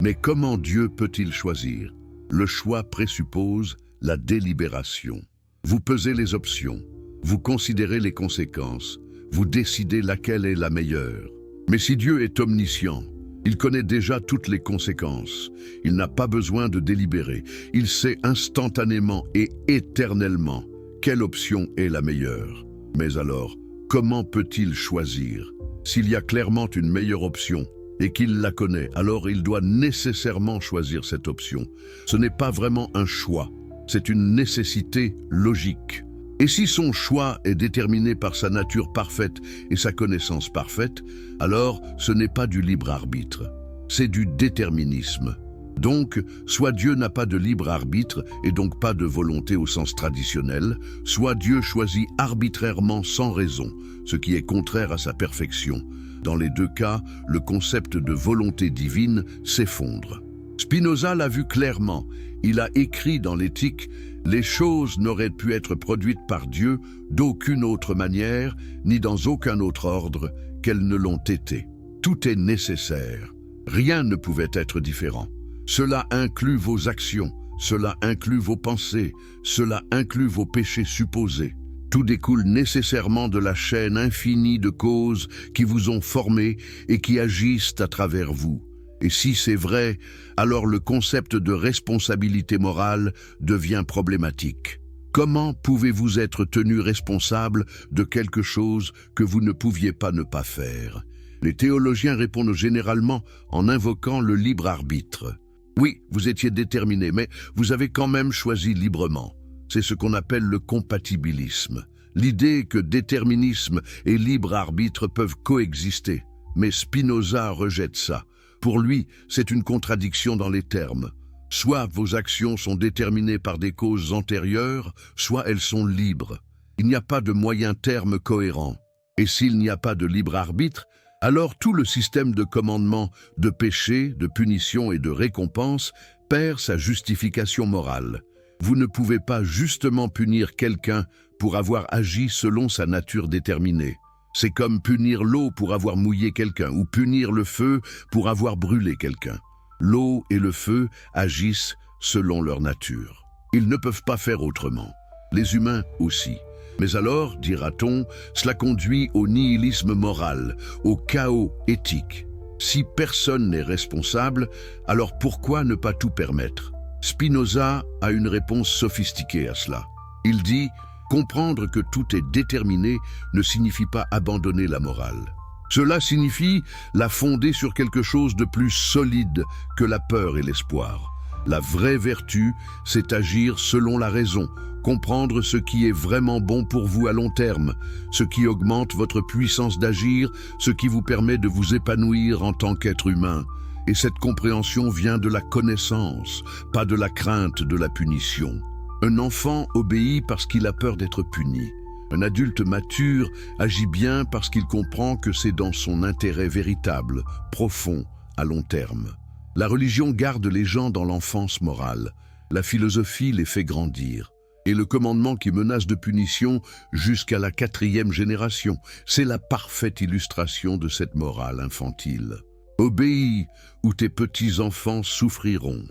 Mais comment Dieu peut-il choisir? Le choix présuppose la délibération. Vous pesez les options, vous considérez les conséquences, vous décidez laquelle est la meilleure. Mais si Dieu est omniscient, il connaît déjà toutes les conséquences. Il n'a pas besoin de délibérer. Il sait instantanément et éternellement quelle option est la meilleure. Mais alors, comment peut-il choisir? S'il y a clairement une meilleure option et qu'il la connaît, alors il doit nécessairement choisir cette option. Ce n'est pas vraiment un choix, c'est une nécessité logique. Et si son choix est déterminé par sa nature parfaite et sa connaissance parfaite, alors ce n'est pas du libre arbitre, c'est du déterminisme. Donc, soit Dieu n'a pas de libre arbitre et donc pas de volonté au sens traditionnel, soit Dieu choisit arbitrairement sans raison, ce qui est contraire à sa perfection. Dans les deux cas, le concept de volonté divine s'effondre. Spinoza l'a vu clairement. Il a écrit dans l'Éthique « Les choses n'auraient pu être produites par Dieu d'aucune autre manière, ni dans aucun autre ordre qu'elles ne l'ont été. Tout est nécessaire. Rien ne pouvait être différent. Cela inclut vos actions, cela inclut vos pensées, cela inclut vos péchés supposés. Tout découle nécessairement de la chaîne infinie de causes qui vous ont formé et qui agissent à travers vous. Et si c'est vrai, alors le concept de responsabilité morale devient problématique. Comment pouvez-vous être tenu responsable de quelque chose que vous ne pouviez pas ne pas faire? Les théologiens répondent généralement en invoquant le libre arbitre. Oui, vous étiez déterminé, mais vous avez quand même choisi librement. C'est ce qu'on appelle le compatibilisme. L'idée que déterminisme et libre arbitre peuvent coexister. Mais Spinoza rejette ça. Pour lui, c'est une contradiction dans les termes. Soit vos actions sont déterminées par des causes antérieures, soit elles sont libres. Il n'y a pas de moyen terme cohérent. Et s'il n'y a pas de libre arbitre, alors tout le système de commandement, de péché, de punition et de récompense perd sa justification morale. Vous ne pouvez pas justement punir quelqu'un pour avoir agi selon sa nature déterminée. C'est comme punir l'eau pour avoir mouillé quelqu'un ou punir le feu pour avoir brûlé quelqu'un. L'eau et le feu agissent selon leur nature. Ils ne peuvent pas faire autrement. Les humains aussi. Mais alors, dira-t-on, cela conduit au nihilisme moral, au chaos éthique. Si personne n'est responsable, alors pourquoi ne pas tout permettre? Spinoza a une réponse sophistiquée à cela. Il dit Comprendre que tout est déterminé ne signifie pas abandonner la morale. Cela signifie la fonder sur quelque chose de plus solide que la peur et l'espoir. La vraie vertu, c'est agir selon la raison, comprendre ce qui est vraiment bon pour vous à long terme, ce qui augmente votre puissance d'agir, ce qui vous permet de vous épanouir en tant qu'être humain. Et cette compréhension vient de la connaissance, pas de la crainte de la punition. Un enfant obéit parce qu'il a peur d'être puni. Un adulte mature agit bien parce qu'il comprend que c'est dans son intérêt véritable, profond, à long terme. La religion garde les gens dans l'enfance morale. La philosophie les fait grandir. Et le commandement qui menace de punition jusqu'à la 4e génération, c'est la parfaite illustration de cette morale infantile. Obéis ou tes petits-enfants souffriront.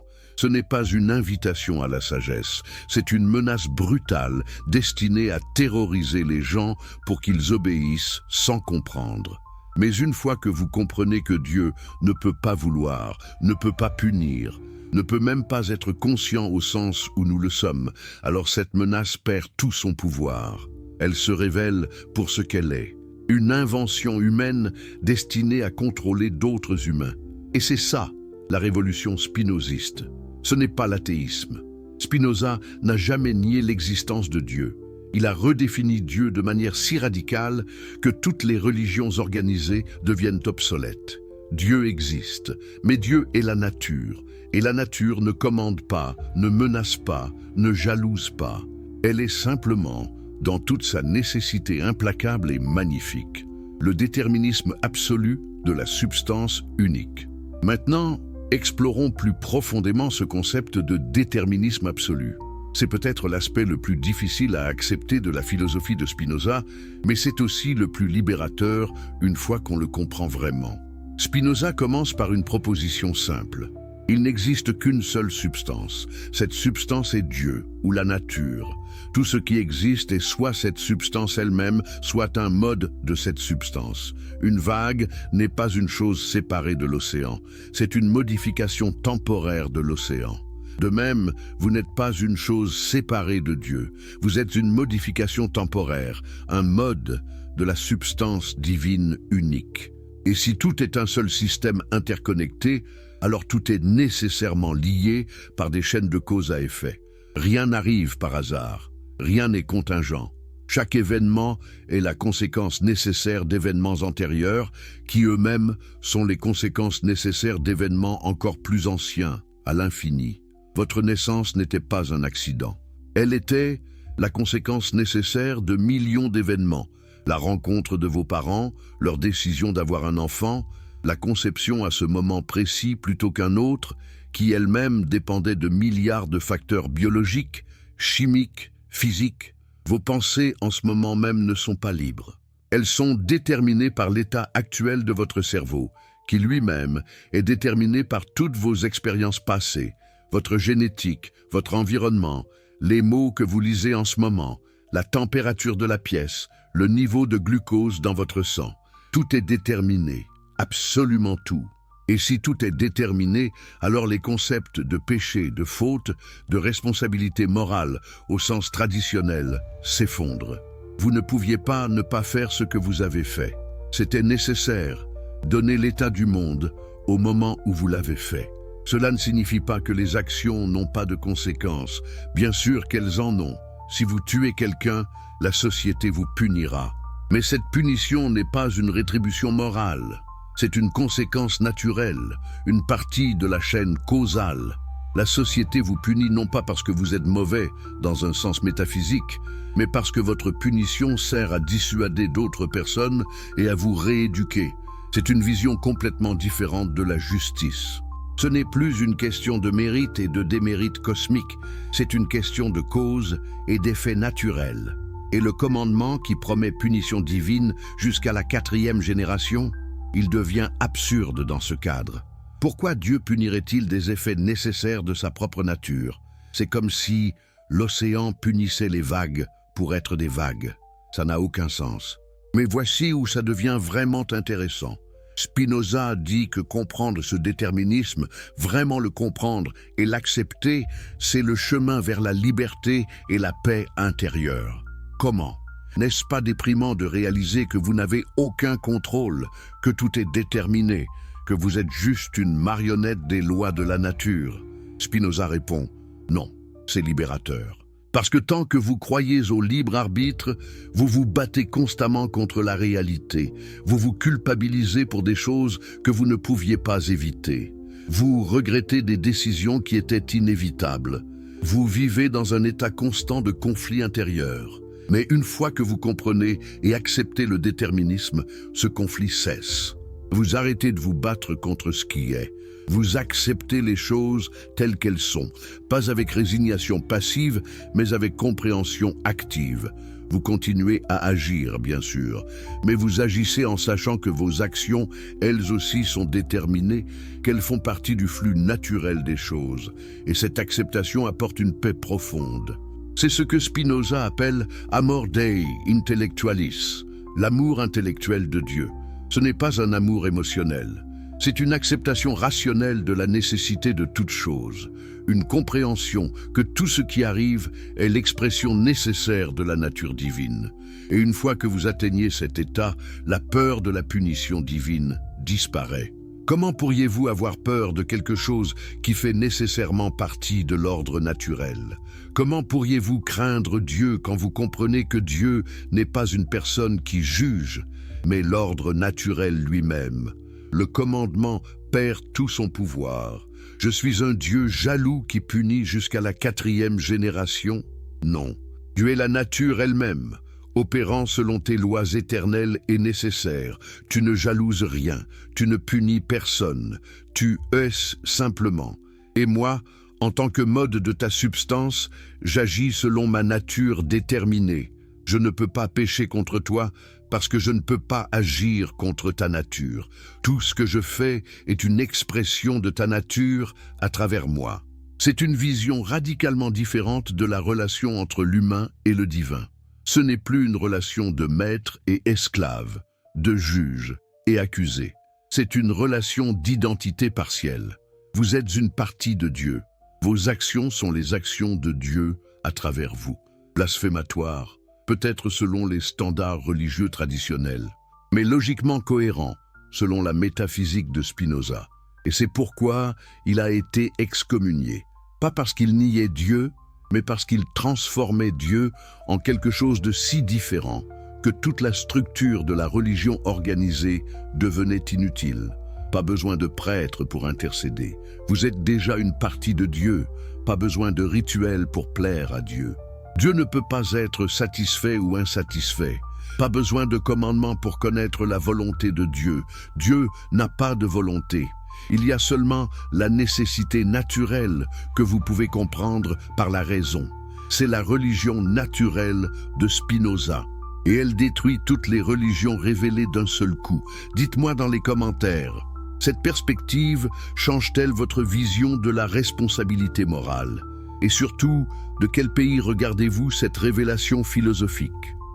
Ce n'est pas une invitation à la sagesse, c'est une menace brutale destinée à terroriser les gens pour qu'ils obéissent sans comprendre. Mais une fois que vous comprenez que Dieu ne peut pas vouloir, ne peut pas punir, ne peut même pas être conscient au sens où nous le sommes, alors cette menace perd tout son pouvoir. Elle se révèle pour ce qu'elle est, une invention humaine destinée à contrôler d'autres humains. Et c'est ça, la révolution spinoziste. Ce n'est pas l'athéisme. Spinoza n'a jamais nié l'existence de Dieu. Il a redéfini Dieu de manière si radicale que toutes les religions organisées deviennent obsolètes. Dieu existe, mais Dieu est la nature. Et la nature ne commande pas, ne menace pas, ne jalouse pas. Elle est simplement, dans toute sa nécessité implacable et magnifique, le déterminisme absolu de la substance unique. Maintenant, explorons plus profondément ce concept de déterminisme absolu. C'est peut-être l'aspect le plus difficile à accepter de la philosophie de Spinoza, mais c'est aussi le plus libérateur une fois qu'on le comprend vraiment. Spinoza commence par une proposition simple. Il n'existe qu'une seule substance. Cette substance est Dieu, ou la nature. Tout ce qui existe est soit cette substance elle-même, soit un mode de cette substance. Une vague n'est pas une chose séparée de l'océan. C'est une modification temporaire de l'océan. De même, vous n'êtes pas une chose séparée de Dieu. Vous êtes une modification temporaire, un mode de la substance divine unique. Et si tout est un seul système interconnecté, alors tout est nécessairement lié par des chaînes de cause à effet. Rien n'arrive par hasard, rien n'est contingent. Chaque événement est la conséquence nécessaire d'événements antérieurs qui eux-mêmes sont les conséquences nécessaires d'événements encore plus anciens, à l'infini. Votre naissance n'était pas un accident. Elle était la conséquence nécessaire de millions d'événements. La rencontre de vos parents, leur décision d'avoir un enfant, la conception à ce moment précis plutôt qu'un autre, qui elle-même dépendait de milliards de facteurs biologiques, chimiques, physiques. Vos pensées en ce moment même ne sont pas libres. Elles sont déterminées par l'état actuel de votre cerveau, qui lui-même est déterminé par toutes vos expériences passées, votre génétique, votre environnement, les mots que vous lisez en ce moment, la température de la pièce, le niveau de glucose dans votre sang. Tout est déterminé, absolument tout. Et si tout est déterminé, alors les concepts de péché, de faute, de responsabilité morale, au sens traditionnel, s'effondrent. Vous ne pouviez pas ne pas faire ce que vous avez fait. C'était nécessaire, donner l'état du monde au moment où vous l'avez fait. Cela ne signifie pas que les actions n'ont pas de conséquences. Bien sûr qu'elles en ont. Si vous tuez quelqu'un, la société vous punira. Mais cette punition n'est pas une rétribution morale. C'est une conséquence naturelle, une partie de la chaîne causale. La société vous punit non pas parce que vous êtes mauvais, dans un sens métaphysique, mais parce que votre punition sert à dissuader d'autres personnes et à vous rééduquer. C'est une vision complètement différente de la justice. Ce n'est plus une question de mérite et de démérite cosmique, c'est une question de cause et d'effet naturel. Et le commandement qui promet punition divine jusqu'à la 4e génération, il devient absurde dans ce cadre. Pourquoi Dieu punirait-il des effets nécessaires de sa propre nature? C'est comme si l'océan punissait les vagues pour être des vagues. Ça n'a aucun sens. Mais voici où ça devient vraiment intéressant. Spinoza dit que comprendre ce déterminisme, vraiment le comprendre et l'accepter, c'est le chemin vers la liberté et la paix intérieure. comment. N'est-ce pas déprimant de réaliser que vous n'avez aucun contrôle, que tout est déterminé, que vous êtes juste une marionnette des lois de la nature? Spinoza répond, non, c'est libérateur. Parce que tant que vous croyez au libre arbitre, vous vous battez constamment contre la réalité. Vous vous culpabilisez pour des choses que vous ne pouviez pas éviter. Vous regrettez des décisions qui étaient inévitables. Vous vivez dans un état constant de conflit intérieur. Mais une fois que vous comprenez et acceptez le déterminisme, ce conflit cesse. Vous arrêtez de vous battre contre ce qui est. Vous acceptez les choses telles qu'elles sont, pas avec résignation passive, mais avec compréhension active. Vous continuez à agir, bien sûr, mais vous agissez en sachant que vos actions, elles aussi, sont déterminées, qu'elles font partie du flux naturel des choses. Et cette acceptation apporte une paix profonde. C'est ce que Spinoza appelle « amor Dei intellectualis », l'amour intellectuel de Dieu. Ce n'est pas un amour émotionnel. C'est une acceptation rationnelle de la nécessité de toute chose, une compréhension que tout ce qui arrive est l'expression nécessaire de la nature divine. Et une fois que vous atteignez cet état, la peur de la punition divine disparaît. Comment pourriez-vous avoir peur de quelque chose qui fait nécessairement partie de l'ordre naturel? Comment pourriez-vous craindre Dieu quand vous comprenez que Dieu n'est pas une personne qui juge, mais l'ordre naturel lui-même? Le commandement perd tout son pouvoir. Je suis un Dieu jaloux qui punit jusqu'à la 4e génération? Non. Dieu est la nature elle-même, opérant selon tes lois éternelles et nécessaires. Tu ne jalouses rien, tu ne punis personne, tu haies simplement. Et moi, en tant que mode de ta substance, j'agis selon ma nature déterminée. Je ne peux pas pécher contre toi, parce que je ne peux pas agir contre ta nature. Tout ce que je fais est une expression de ta nature à travers moi. C'est une vision radicalement différente de la relation entre l'humain et le divin. Ce n'est plus une relation de maître et esclave, de juge et accusé. C'est une relation d'identité partielle. Vous êtes une partie de Dieu. Vos actions sont les actions de Dieu à travers vous. Blasphématoire, peut-être selon les standards religieux traditionnels, mais logiquement cohérent selon la métaphysique de Spinoza. Et c'est pourquoi il a été excommunié. Pas parce qu'il niait Dieu, mais parce qu'il transformait Dieu en quelque chose de si différent que toute la structure de la religion organisée devenait inutile. Pas besoin de prêtre pour intercéder. Vous êtes déjà une partie de Dieu, pas besoin de rituel pour plaire à Dieu. Dieu ne peut pas être satisfait ou insatisfait. Pas besoin de commandement pour connaître la volonté de Dieu. Dieu n'a pas de volonté. Il y a seulement la nécessité naturelle que vous pouvez comprendre par la raison. C'est la religion naturelle de Spinoza. Et elle détruit toutes les religions révélées d'un seul coup. Dites-moi dans les commentaires, cette perspective change-t-elle votre vision de la responsabilité morale? Et surtout, de quel pays regardez-vous cette révélation philosophique?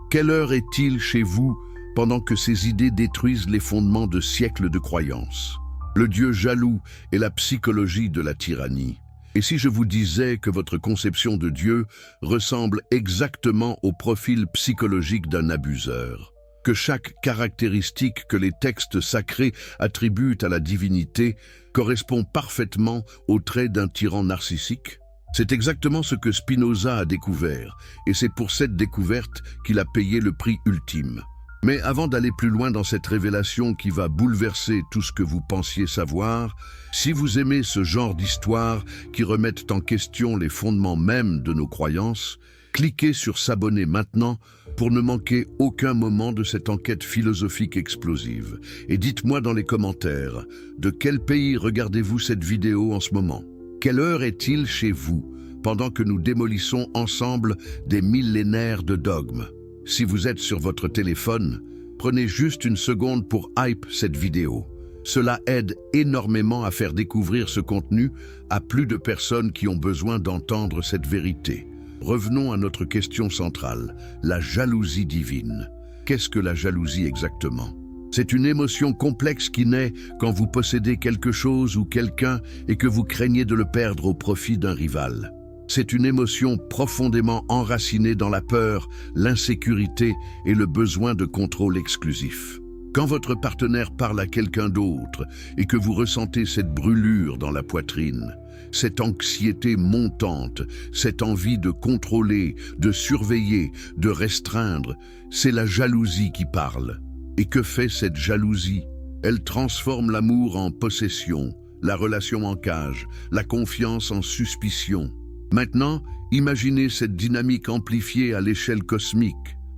Quelle heure est-il chez vous pendant que ces idées détruisent les fondements de siècles de croyances? Le Dieu jaloux est la psychologie de la tyrannie. Et si je vous disais que votre conception de Dieu ressemble exactement au profil psychologique d'un abuseur, que chaque caractéristique que les textes sacrés attribuent à la divinité correspond parfaitement aux traits d'un tyran narcissique? C'est exactement ce que Spinoza a découvert, et c'est pour cette découverte qu'il a payé le prix ultime. Mais avant d'aller plus loin dans cette révélation qui va bouleverser tout ce que vous pensiez savoir, si vous aimez ce genre d'histoires qui remettent en question les fondements mêmes de nos croyances, cliquez sur s'abonner maintenant pour ne manquer aucun moment de cette enquête philosophique explosive. Et dites-moi dans les commentaires, de quel pays regardez-vous cette vidéo en ce moment? Quelle heure est-il chez vous pendant que nous démolissons ensemble des millénaires de dogmes? Si vous êtes sur votre téléphone, prenez juste une seconde pour hype cette vidéo. Cela aide énormément à faire découvrir ce contenu à plus de personnes qui ont besoin d'entendre cette vérité. Revenons à notre question centrale, la jalousie divine. Qu'est-ce que la jalousie exactement? C'est une émotion complexe qui naît quand vous possédez quelque chose ou quelqu'un et que vous craignez de le perdre au profit d'un rival. C'est une émotion profondément enracinée dans la peur, l'insécurité et le besoin de contrôle exclusif. Quand votre partenaire parle à quelqu'un d'autre et que vous ressentez cette brûlure dans la poitrine, cette anxiété montante, cette envie de contrôler, de surveiller, de restreindre, c'est la jalousie qui parle. Et que fait cette jalousie? Elle transforme l'amour en possession, la relation en cage, la confiance en suspicion. Maintenant, imaginez cette dynamique amplifiée à l'échelle cosmique.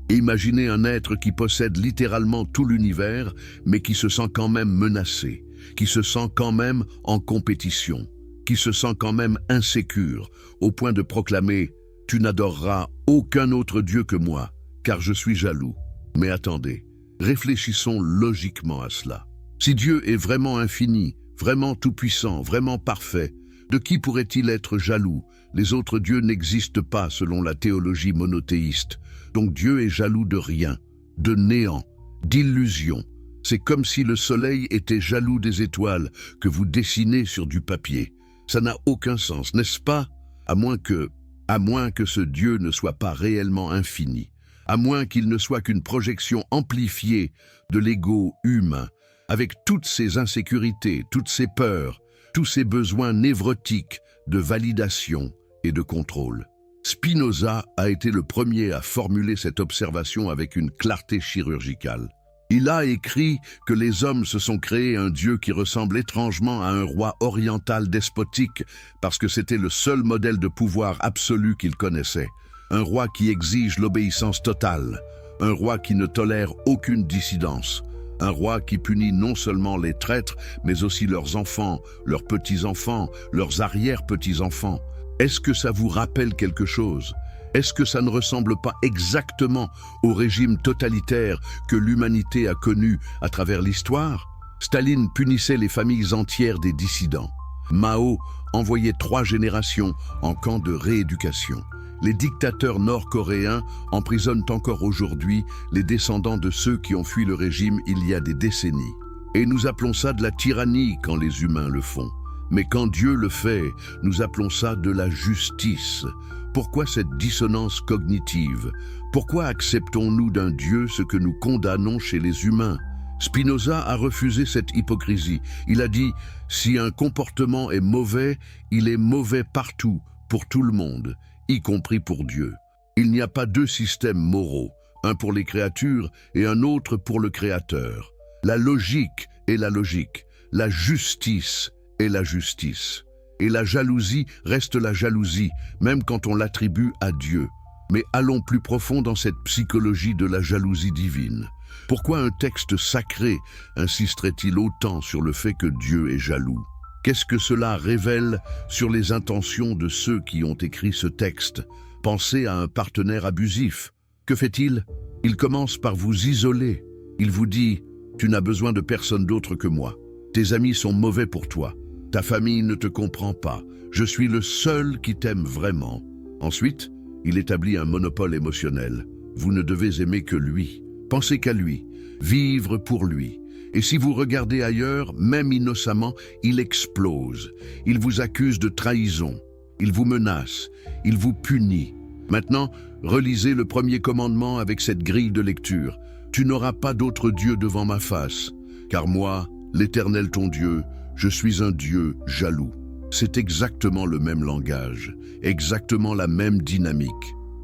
Imaginez un être qui possède littéralement tout l'univers, mais qui se sent quand même menacé, qui se sent quand même en compétition, qui se sent quand même insécure, au point de proclamer « Tu n'adoreras aucun autre Dieu que moi, car je suis jaloux ». Mais attendez, réfléchissons logiquement à cela. Si Dieu est vraiment infini, vraiment tout-puissant, vraiment parfait, de qui pourrait-il être jaloux? Les autres dieux n'existent pas selon la théologie monothéiste. Donc Dieu est jaloux de rien, de néant, d'illusion. C'est comme si le soleil était jaloux des étoiles que vous dessinez sur du papier. Ça n'a aucun sens, n'est-ce pas? À moins que ce Dieu ne soit pas réellement infini, à moins qu'il ne soit qu'une projection amplifiée de l'ego humain, avec toutes ses insécurités, toutes ses peurs, tous ses besoins névrotiques de validation et de contrôle. Spinoza a été le premier à formuler cette observation avec une clarté chirurgicale. Il a écrit que les hommes se sont créés un Dieu qui ressemble étrangement à un roi oriental despotique parce que c'était le seul modèle de pouvoir absolu qu'ils connaissaient. Un roi qui exige l'obéissance totale, un roi qui ne tolère aucune dissidence, un roi qui punit non seulement les traîtres, mais aussi leurs enfants, leurs petits-enfants, leurs arrière-petits-enfants. Est-ce que ça vous rappelle quelque chose? Est-ce que ça ne ressemble pas exactement au régime totalitaire que l'humanité a connu à travers l'histoire? Staline punissait les familles entières des dissidents. Mao envoyait 3 générations en camp de rééducation. Les dictateurs nord-coréens emprisonnent encore aujourd'hui les descendants de ceux qui ont fui le régime il y a des décennies. Et nous appelons ça de la tyrannie quand les humains le font. Mais quand Dieu le fait, nous appelons ça de la justice. Pourquoi cette dissonance cognitive? Pourquoi acceptons-nous d'un Dieu ce que nous condamnons chez les humains? Spinoza a refusé cette hypocrisie. Il a dit « Si un comportement est mauvais, il est mauvais partout, pour tout le monde, y compris pour Dieu. Il n'y a pas 2 systèmes moraux, un pour les créatures et un autre pour le Créateur. La logique est la logique, la justice est la justice. Et la jalousie reste la jalousie, même quand on l'attribue à Dieu. Mais allons plus profond dans cette psychologie de la jalousie divine. Pourquoi un texte sacré insisterait-il autant sur le fait que Dieu est jaloux? Qu'est-ce que cela révèle sur les intentions de ceux qui ont écrit ce texte? Pensez à un partenaire abusif. Que fait-il? Il commence par vous isoler. Il vous dit « Tu n'as besoin de personne d'autre que moi. Tes amis sont mauvais pour toi. Ta famille ne te comprend pas. Je suis le seul qui t'aime vraiment. » Ensuite, il établit un monopole émotionnel. Vous ne devez aimer que lui. Pensez qu'à lui. Vivre pour lui. Et si vous regardez ailleurs, même innocemment, il explose. Il vous accuse de trahison. Il vous menace. Il vous punit. Maintenant, relisez le premier commandement avec cette grille de lecture. Tu n'auras pas d'autre Dieu devant ma face. Car moi, l'Éternel ton Dieu, je suis un Dieu jaloux. C'est exactement le même langage, exactement la même dynamique.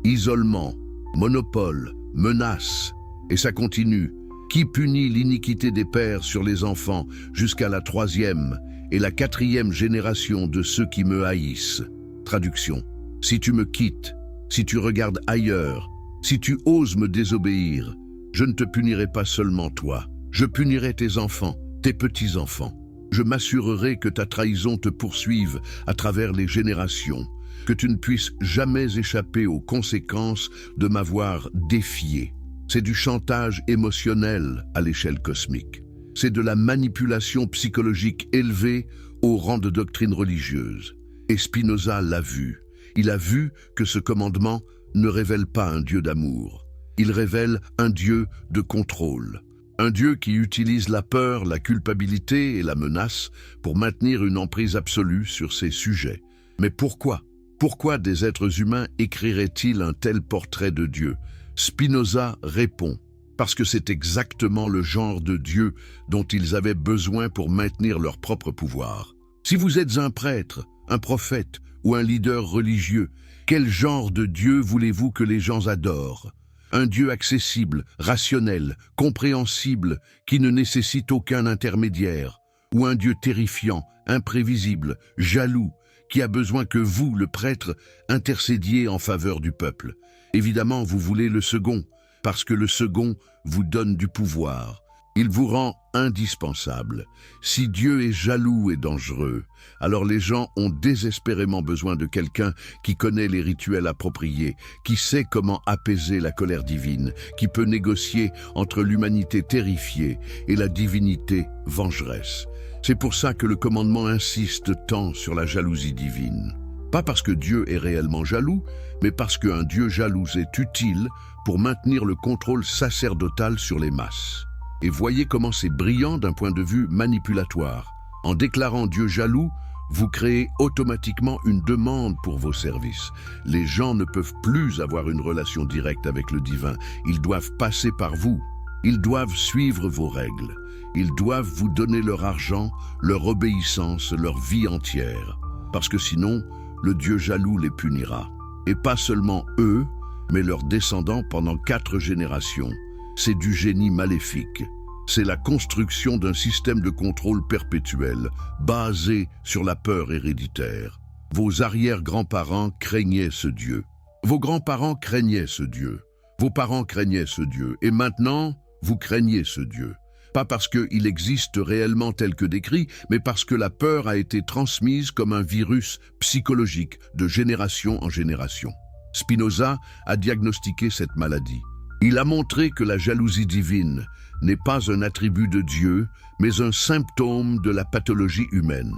Isolement, monopole, menace. Et ça continue. Qui punit l'iniquité des pères sur les enfants jusqu'à la 3e et la 4e génération de ceux qui me haïssent? Traduction. Si tu me quittes, si tu regardes ailleurs, si tu oses me désobéir, je ne te punirai pas seulement toi, je punirai tes enfants, tes petits-enfants. Je m'assurerai que ta trahison te poursuive à travers les générations, que tu ne puisses jamais échapper aux conséquences de m'avoir défié. C'est du chantage émotionnel à l'échelle cosmique. C'est de la manipulation psychologique élevée au rang de doctrine religieuse. Et Spinoza l'a vu. Il a vu que ce commandement ne révèle pas un Dieu d'amour. Il révèle un Dieu de contrôle. Un Dieu qui utilise la peur, la culpabilité et la menace pour maintenir une emprise absolue sur ses sujets. Mais pourquoi? Pourquoi des êtres humains écriraient-ils un tel portrait de Dieu? Spinoza répond: parce que c'est exactement le genre de Dieu dont ils avaient besoin pour maintenir leur propre pouvoir. Si vous êtes un prêtre, un prophète ou un leader religieux, quel genre de Dieu voulez-vous que les gens adorent? Un Dieu accessible, rationnel, compréhensible, qui ne nécessite aucun intermédiaire, ou un Dieu terrifiant, imprévisible, jaloux, qui a besoin que vous, le prêtre, intercédiez en faveur du peuple. Évidemment, vous voulez le second, parce que le second vous donne du pouvoir. Il vous rend indispensable. Si Dieu est jaloux et dangereux, alors les gens ont désespérément besoin de quelqu'un qui connaît les rituels appropriés, qui sait comment apaiser la colère divine, qui peut négocier entre l'humanité terrifiée et la divinité vengeresse. C'est pour ça que le commandement insiste tant sur la jalousie divine. Pas parce que Dieu est réellement jaloux, mais parce qu'un Dieu jaloux est utile pour maintenir le contrôle sacerdotal sur les masses. Et voyez comment c'est brillant d'un point de vue manipulatoire. En déclarant Dieu jaloux, vous créez automatiquement une demande pour vos services. Les gens ne peuvent plus avoir une relation directe avec le divin. Ils doivent passer par vous. Ils doivent suivre vos règles. Ils doivent vous donner leur argent, leur obéissance, leur vie entière. Parce que sinon, le Dieu jaloux les punira. Et pas seulement eux, mais leurs descendants pendant 4 générations. C'est du génie maléfique. C'est la construction d'un système de contrôle perpétuel, basé sur la peur héréditaire. Vos arrière-grands-parents craignaient ce Dieu. Vos grands-parents craignaient ce Dieu. Vos parents craignaient ce Dieu. Et maintenant, vous craignez ce Dieu. Pas parce qu'il existe réellement tel que décrit, mais parce que la peur a été transmise comme un virus psychologique de génération en génération. Spinoza a diagnostiqué cette maladie. Il a montré que la jalousie divine n'est pas un attribut de Dieu, mais un symptôme de la pathologie humaine.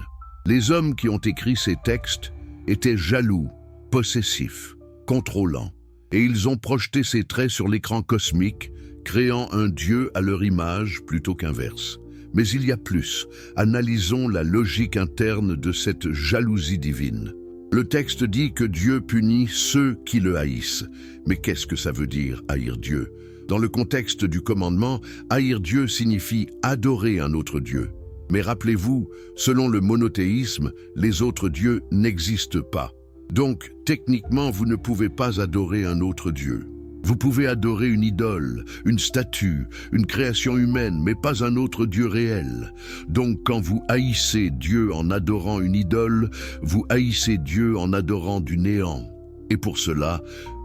Les hommes qui ont écrit ces textes étaient jaloux, possessifs, contrôlants, et ils ont projeté ces traits sur l'écran cosmique, créant un Dieu à leur image plutôt qu'inverse. Mais il y a plus. Analysons la logique interne de cette jalousie divine. Le texte dit que Dieu punit ceux qui le haïssent. Mais qu'est-ce que ça veut dire, haïr Dieu? Dans le contexte du commandement, haïr Dieu signifie adorer un autre Dieu. Mais rappelez-vous, selon le monothéisme, les autres dieux n'existent pas. Donc, techniquement, vous ne pouvez pas adorer un autre Dieu. Vous pouvez adorer une idole, une statue, une création humaine, mais pas un autre Dieu réel. Donc quand vous haïssez Dieu en adorant une idole, vous haïssez Dieu en adorant du néant. Et pour cela,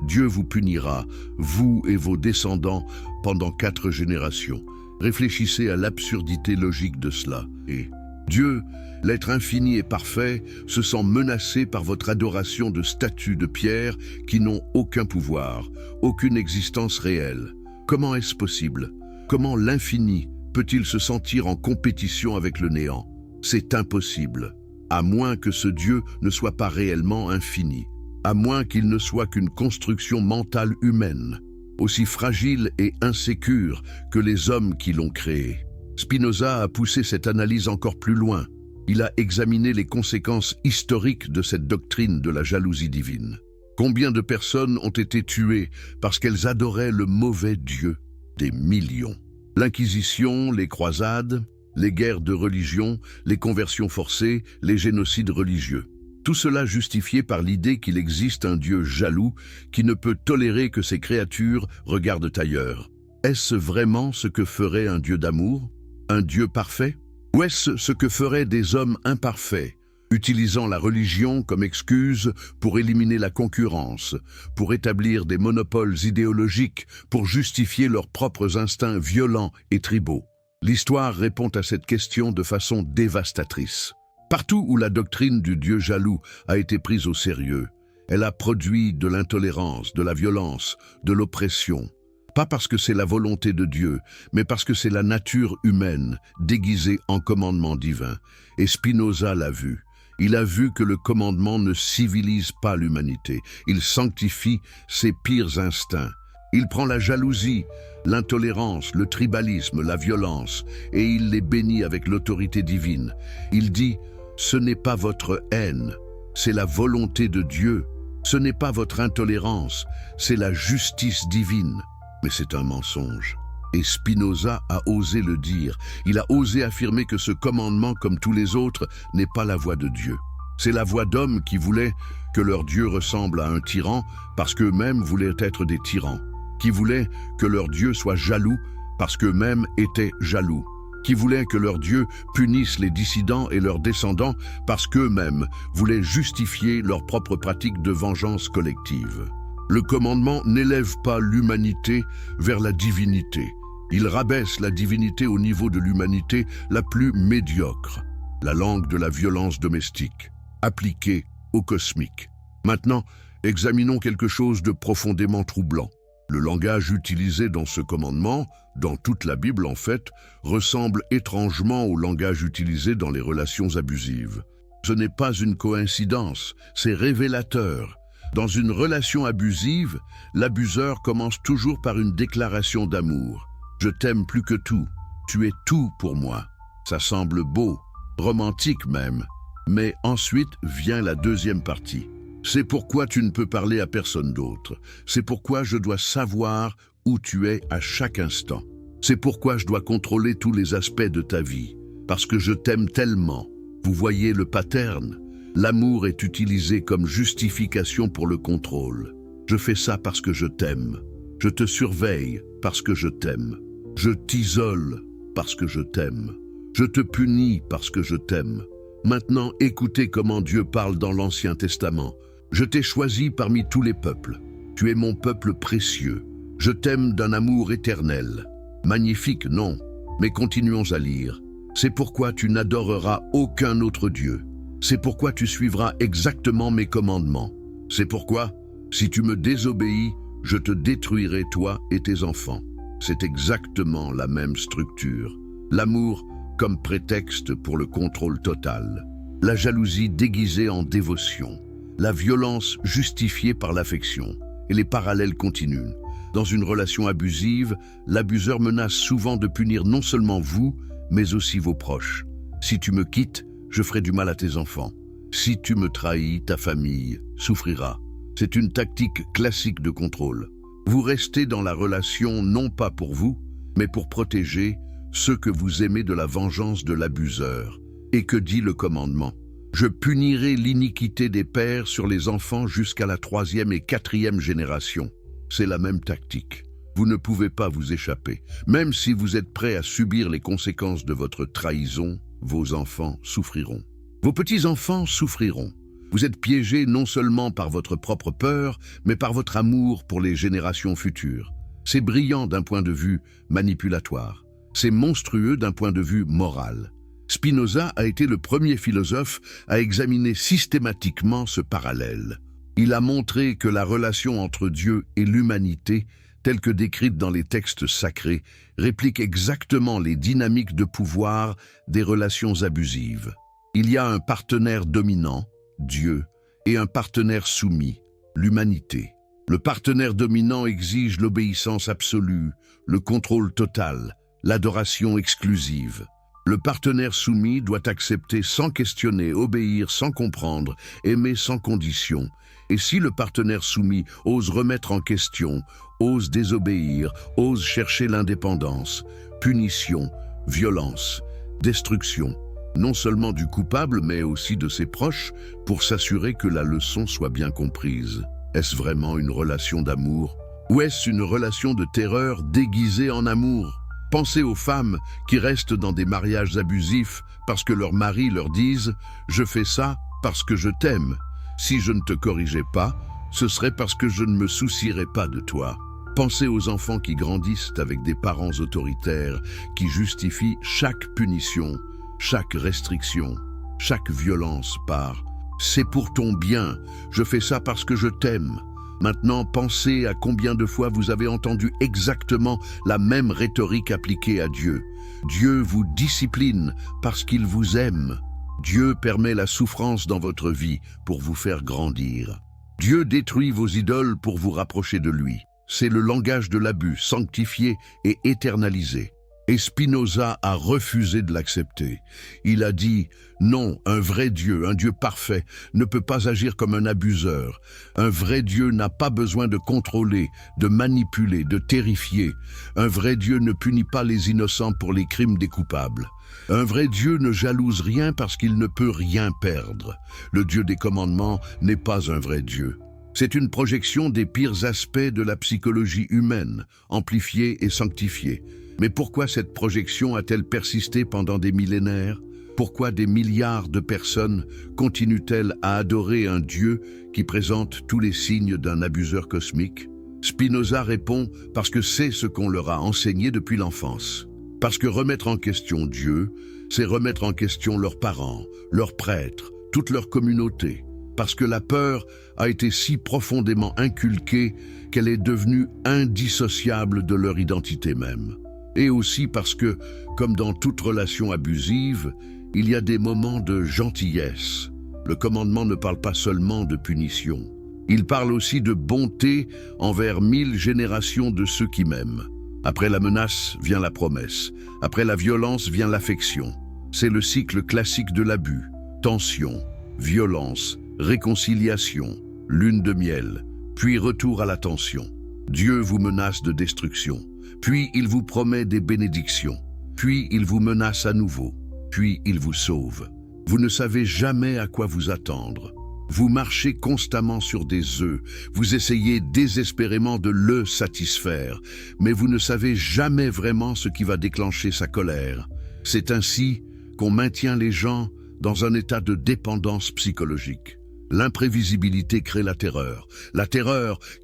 Dieu vous punira, vous et vos descendants, pendant 4 générations. Réfléchissez à l'absurdité logique de cela. Et Dieu, l'être infini et parfait, se sent menacé par votre adoration de statues de pierre qui n'ont aucun pouvoir, aucune existence réelle. Comment est-ce possible? Comment l'infini peut-il se sentir en compétition avec le néant? C'est impossible, à moins que ce Dieu ne soit pas réellement infini, à moins qu'il ne soit qu'une construction mentale humaine, aussi fragile et insécure que les hommes qui l'ont créé. Spinoza a poussé cette analyse encore plus loin. Il a examiné les conséquences historiques de cette doctrine de la jalousie divine. Combien de personnes ont été tuées parce qu'elles adoraient le mauvais Dieu? Des millions. L'Inquisition, les croisades, les guerres de religion, les conversions forcées, les génocides religieux. Tout cela justifié par l'idée qu'il existe un Dieu jaloux qui ne peut tolérer que ses créatures regardent ailleurs. Est-ce vraiment ce que ferait un Dieu d'amour? Un Dieu parfait? Ou est-ce ce que feraient des hommes imparfaits, utilisant la religion comme excuse pour éliminer la concurrence, pour établir des monopoles idéologiques, pour justifier leurs propres instincts violents et tribaux? L'histoire répond à cette question de façon dévastatrice. Partout où la doctrine du Dieu jaloux a été prise au sérieux, elle a produit de l'intolérance, de la violence, de l'oppression. Pas parce que c'est la volonté de Dieu, mais parce que c'est la nature humaine, déguisée en commandement divin. Et Spinoza l'a vu. Il a vu que le commandement ne civilise pas l'humanité. Il sanctifie ses pires instincts. Il prend la jalousie, l'intolérance, le tribalisme, la violence, et il les bénit avec l'autorité divine. Il dit « Ce n'est pas votre haine, c'est la volonté de Dieu Ce n'est pas votre intolérance, c'est la justice divine. Mais c'est un mensonge. Et Spinoza a osé le dire. Il a osé affirmer que ce commandement, comme tous les autres, n'est pas la voix de Dieu. C'est la voix d'hommes qui voulaient que leur Dieu ressemble à un tyran parce qu'eux-mêmes voulaient être des tyrans, qui voulaient que leur Dieu soit jaloux parce qu'eux-mêmes étaient jaloux, qui voulaient que leur Dieu punisse les dissidents et leurs descendants parce qu'eux-mêmes voulaient justifier leur propre pratique de vengeance collective. Le commandement n'élève pas l'humanité vers la divinité. Il rabaisse la divinité au niveau de l'humanité la plus médiocre, la langue de la violence domestique, appliquée au cosmique. Maintenant, examinons quelque chose de profondément troublant. Le langage utilisé dans ce commandement, dans toute la Bible en fait, ressemble étrangement au langage utilisé dans les relations abusives. Ce n'est pas une coïncidence, c'est révélateur. Dans une relation abusive, l'abuseur commence toujours par une déclaration d'amour. « Je t'aime plus que tout, tu es tout pour moi ». Ça semble beau, romantique même, mais ensuite vient la deuxième partie. C'est pourquoi tu ne peux parler à personne d'autre. C'est pourquoi je dois savoir où tu es à chaque instant. C'est pourquoi je dois contrôler tous les aspects de ta vie. Parce que je t'aime tellement. Vous voyez le pattern? L'amour est utilisé comme justification pour le contrôle. Je fais ça parce que je t'aime. Je te surveille parce que je t'aime. Je t'isole parce que je t'aime. Je te punis parce que je t'aime. Maintenant, écoutez comment Dieu parle dans l'Ancien Testament. Je t'ai choisi parmi tous les peuples. Tu es mon peuple précieux. Je t'aime d'un amour éternel. Magnifique, non, mais continuons à lire. C'est pourquoi tu n'adoreras aucun autre Dieu. C'est pourquoi tu suivras exactement mes commandements. C'est pourquoi, si tu me désobéis, je te détruirai toi et tes enfants. C'est exactement la même structure. L'amour comme prétexte pour le contrôle total. La jalousie déguisée en dévotion. La violence justifiée par l'affection. Et les parallèles continuent. Dans une relation abusive, l'abuseur menace souvent de punir non seulement vous, mais aussi vos proches. Si tu me quittes, je ferai du mal à tes enfants. Si tu me trahis, ta famille souffrira. C'est une tactique classique de contrôle. Vous restez dans la relation non pas pour vous, mais pour protéger ceux que vous aimez de la vengeance de l'abuseur. Et que dit le commandement? Je punirai l'iniquité des pères sur les enfants jusqu'à la 3e et 4e génération. C'est la même tactique. Vous ne pouvez pas vous échapper. Même si vous êtes prêt à subir les conséquences de votre trahison, vos enfants souffriront. Vos petits-enfants souffriront. Vous êtes piégés non seulement par votre propre peur, mais par votre amour pour les générations futures. C'est brillant d'un point de vue manipulatoire. C'est monstrueux d'un point de vue moral. Spinoza a été le premier philosophe à examiner systématiquement ce parallèle. Il a montré que la relation entre Dieu et l'humanité, telle que décrite dans les textes sacrés, réplique exactement les dynamiques de pouvoir des relations abusives. Il y a un partenaire dominant, Dieu, et un partenaire soumis, l'humanité. Le partenaire dominant exige l'obéissance absolue, le contrôle total, l'adoration exclusive. Le partenaire soumis doit accepter sans questionner, obéir sans comprendre, aimer sans condition. Et si le partenaire soumis ose remettre en question, ose désobéir, ose chercher l'indépendance, punition, violence, destruction, non seulement du coupable mais aussi de ses proches, pour s'assurer que la leçon soit bien comprise. Est-ce vraiment une relation d'amour? Ou est-ce une relation de terreur déguisée en amour? Pensez aux femmes qui restent dans des mariages abusifs parce que leurs maris leur disent « Je fais ça parce que je t'aime. Si je ne te corrigeais pas, ce serait parce que je ne me soucierais pas de toi. » Pensez aux enfants qui grandissent avec des parents autoritaires qui justifient chaque punition, chaque restriction, chaque violence par « C'est pour ton bien, je fais ça parce que je t'aime ». Maintenant, pensez à combien de fois vous avez entendu exactement la même rhétorique appliquée à Dieu. Dieu vous discipline parce qu'il vous aime. Dieu permet la souffrance dans votre vie pour vous faire grandir. Dieu détruit vos idoles pour vous rapprocher de lui. C'est le langage de l'abus, sanctifié et éternalisé. Et Spinoza a refusé de l'accepter. Il a dit « Non, un vrai Dieu, un Dieu parfait, ne peut pas agir comme un abuseur. Un vrai Dieu n'a pas besoin de contrôler, de manipuler, de terrifier. Un vrai Dieu ne punit pas les innocents pour les crimes des coupables. Un vrai Dieu ne jalouse rien parce qu'il ne peut rien perdre. Le Dieu des commandements n'est pas un vrai Dieu. C'est une projection des pires aspects de la psychologie humaine, amplifiée et sanctifiée. Mais pourquoi cette projection a-t-elle persisté pendant des millénaires? Pourquoi des milliards de personnes continuent-elles à adorer un Dieu qui présente tous les signes d'un abuseur cosmique? Spinoza répond parce que c'est ce qu'on leur a enseigné depuis l'enfance. Parce que remettre en question Dieu, c'est remettre en question leurs parents, leurs prêtres, toute leur communauté. Parce que la peur a été si profondément inculquée qu'elle est devenue indissociable de leur identité même. Et aussi parce que, comme dans toute relation abusive, il y a des moments de gentillesse. Le commandement ne parle pas seulement de punition. Il parle aussi de bonté envers 1000 générations de ceux qui m'aiment. Après la menace vient la promesse. Après la violence vient l'affection. C'est le cycle classique de l'abus. Tension, violence, réconciliation, lune de miel, puis retour à la tension. Dieu vous menace de destruction. Puis il vous promet des bénédictions, puis il vous menace à nouveau, puis il vous sauve. Vous ne savez jamais à quoi vous attendre. Vous marchez constamment sur des œufs, vous essayez désespérément de le satisfaire, mais vous ne savez jamais vraiment ce qui va déclencher sa colère. C'est ainsi qu'on maintient les gens dans un état de dépendance psychologique. L'imprévisibilité crée la terreur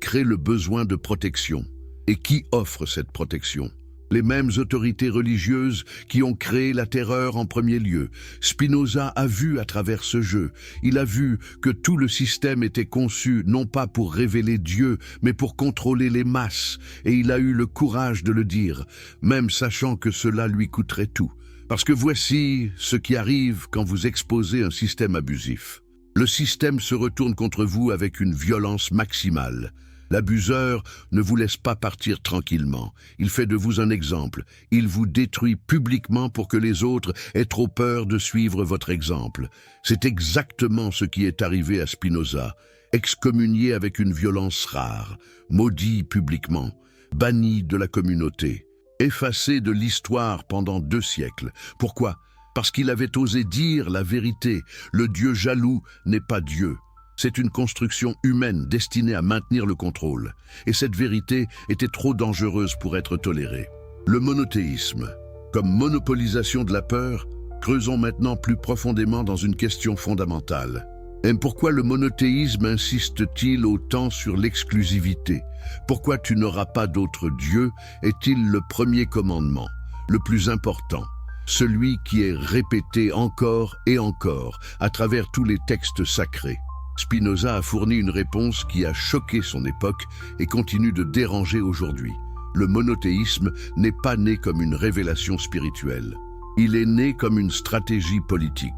crée le besoin de protection. Et qui offre cette protection? Les mêmes autorités religieuses qui ont créé la terreur en premier lieu. Spinoza a vu à travers ce jeu. Il a vu que tout le système était conçu non pas pour révéler Dieu, mais pour contrôler les masses. Et il a eu le courage de le dire, même sachant que cela lui coûterait tout. Parce que voici ce qui arrive quand vous exposez un système abusif. Le système se retourne contre vous avec une violence maximale. L'abuseur ne vous laisse pas partir tranquillement. Il fait de vous un exemple. Il vous détruit publiquement pour que les autres aient trop peur de suivre votre exemple. C'est exactement ce qui est arrivé à Spinoza. Excommunié avec une violence rare, maudit publiquement, banni de la communauté, effacé de l'histoire pendant 2 siècles. Pourquoi? Parce qu'il avait osé dire la vérité. Le Dieu jaloux n'est pas Dieu. C'est une construction humaine destinée à maintenir le contrôle. Et cette vérité était trop dangereuse pour être tolérée. Le monothéisme. Comme monopolisation de la peur, creusons maintenant plus profondément dans une question fondamentale. Et pourquoi le monothéisme insiste-t-il autant sur l'exclusivité? Pourquoi tu n'auras pas d'autre Dieu est-il le premier commandement, le plus important, celui qui est répété encore et encore à travers tous les textes sacrés? Spinoza a fourni une réponse qui a choqué son époque et continue de déranger aujourd'hui. Le monothéisme n'est pas né comme une révélation spirituelle. Il est né comme une stratégie politique.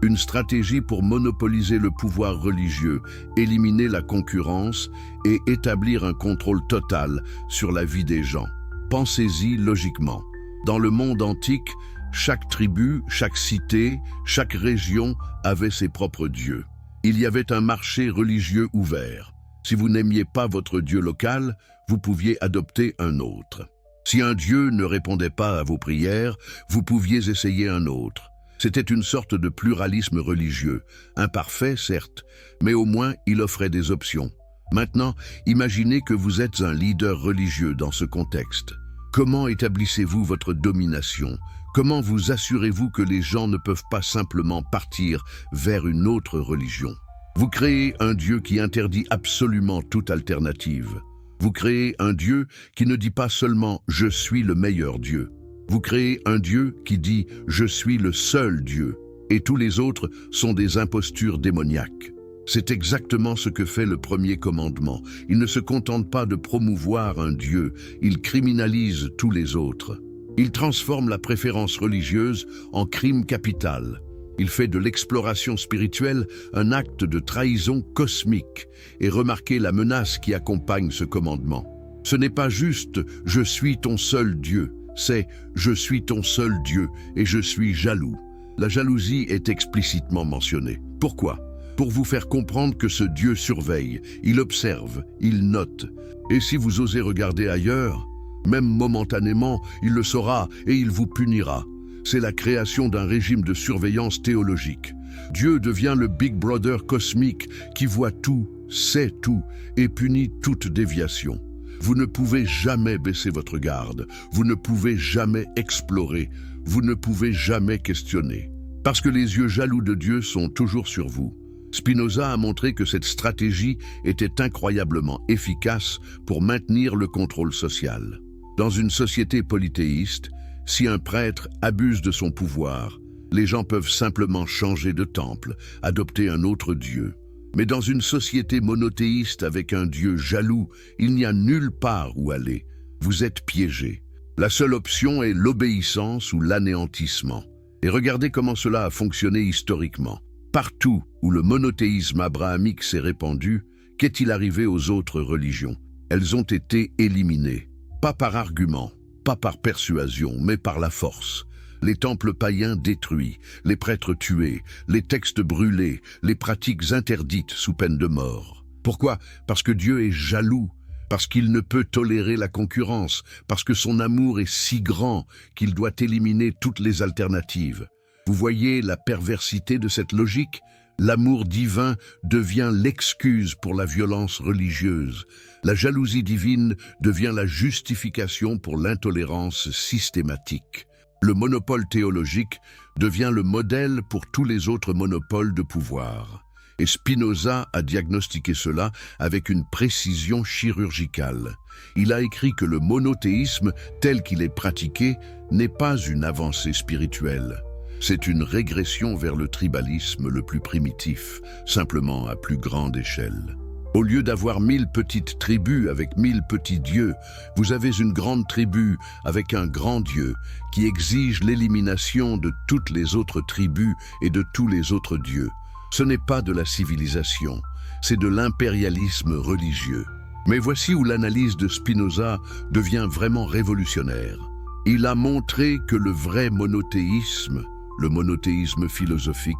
Une stratégie pour monopoliser le pouvoir religieux, éliminer la concurrence et établir un contrôle total sur la vie des gens. Pensez-y logiquement. Dans le monde antique, chaque tribu, chaque cité, chaque région avait ses propres dieux. Il y avait un marché religieux ouvert. Si vous n'aimiez pas votre dieu local, vous pouviez adopter un autre. Si un dieu ne répondait pas à vos prières, vous pouviez essayer un autre. C'était une sorte de pluralisme religieux, imparfait certes, mais au moins il offrait des options. Maintenant, imaginez que vous êtes un leader religieux dans ce contexte. Comment établissez-vous votre domination? Comment vous assurez-vous que les gens ne peuvent pas simplement partir vers une autre religion? Vous créez un Dieu qui interdit absolument toute alternative. Vous créez un Dieu qui ne dit pas seulement « je suis le meilleur Dieu ». Vous créez un Dieu qui dit « je suis le seul Dieu » et tous les autres sont des impostures démoniaques. C'est exactement ce que fait le premier commandement. Il ne se contente pas de promouvoir un Dieu, il criminalise tous les autres. Il transforme la préférence religieuse en crime capital. Il fait de l'exploration spirituelle un acte de trahison cosmique et remarquez la menace qui accompagne ce commandement. Ce n'est pas juste « je suis ton seul Dieu », c'est « Je suis ton seul Dieu et je suis jaloux ». La jalousie est explicitement mentionnée. Pourquoi? Pour vous faire comprendre que ce Dieu surveille, il observe, il note. Et si vous osez regarder ailleurs, même momentanément, il le saura et il vous punira. C'est la création d'un régime de surveillance théologique. Dieu devient le Big Brother cosmique qui voit tout, sait tout et punit toute déviation. Vous ne pouvez jamais baisser votre garde, vous ne pouvez jamais explorer, vous ne pouvez jamais questionner. Parce que les yeux jaloux de Dieu sont toujours sur vous. Spinoza a montré que cette stratégie était incroyablement efficace pour maintenir le contrôle social. Dans une société polythéiste, si un prêtre abuse de son pouvoir, les gens peuvent simplement changer de temple, adopter un autre Dieu. Mais dans une société monothéiste avec un Dieu jaloux, il n'y a nulle part où aller. Vous êtes piégé. La seule option est l'obéissance ou l'anéantissement. Et regardez comment cela a fonctionné historiquement. Partout où le monothéisme abrahamique s'est répandu, qu'est-il arrivé aux autres religions? Elles ont été éliminées. Pas par argument, pas par persuasion, mais par la force. Les temples païens détruits, les prêtres tués, les textes brûlés, les pratiques interdites sous peine de mort. Pourquoi? Parce que Dieu est jaloux, parce qu'il ne peut tolérer la concurrence, parce que son amour est si grand qu'il doit éliminer toutes les alternatives. Vous voyez la perversité de cette logique? L'amour divin devient l'excuse pour la violence religieuse. La jalousie divine devient la justification pour l'intolérance systématique. Le monopole théologique devient le modèle pour tous les autres monopoles de pouvoir. Et Spinoza a diagnostiqué cela avec une précision chirurgicale. Il a écrit que le monothéisme, tel qu'il est pratiqué, n'est pas une avancée spirituelle. C'est une régression vers le tribalisme le plus primitif, simplement à plus grande échelle. Au lieu d'avoir 1000 petites tribus avec 1000 petits dieux, vous avez une grande tribu avec un grand Dieu qui exige l'élimination de toutes les autres tribus et de tous les autres dieux. Ce n'est pas de la civilisation, c'est de l'impérialisme religieux. Mais voici où l'analyse de Spinoza devient vraiment révolutionnaire. Il a montré que le vrai monothéisme, le monothéisme philosophique,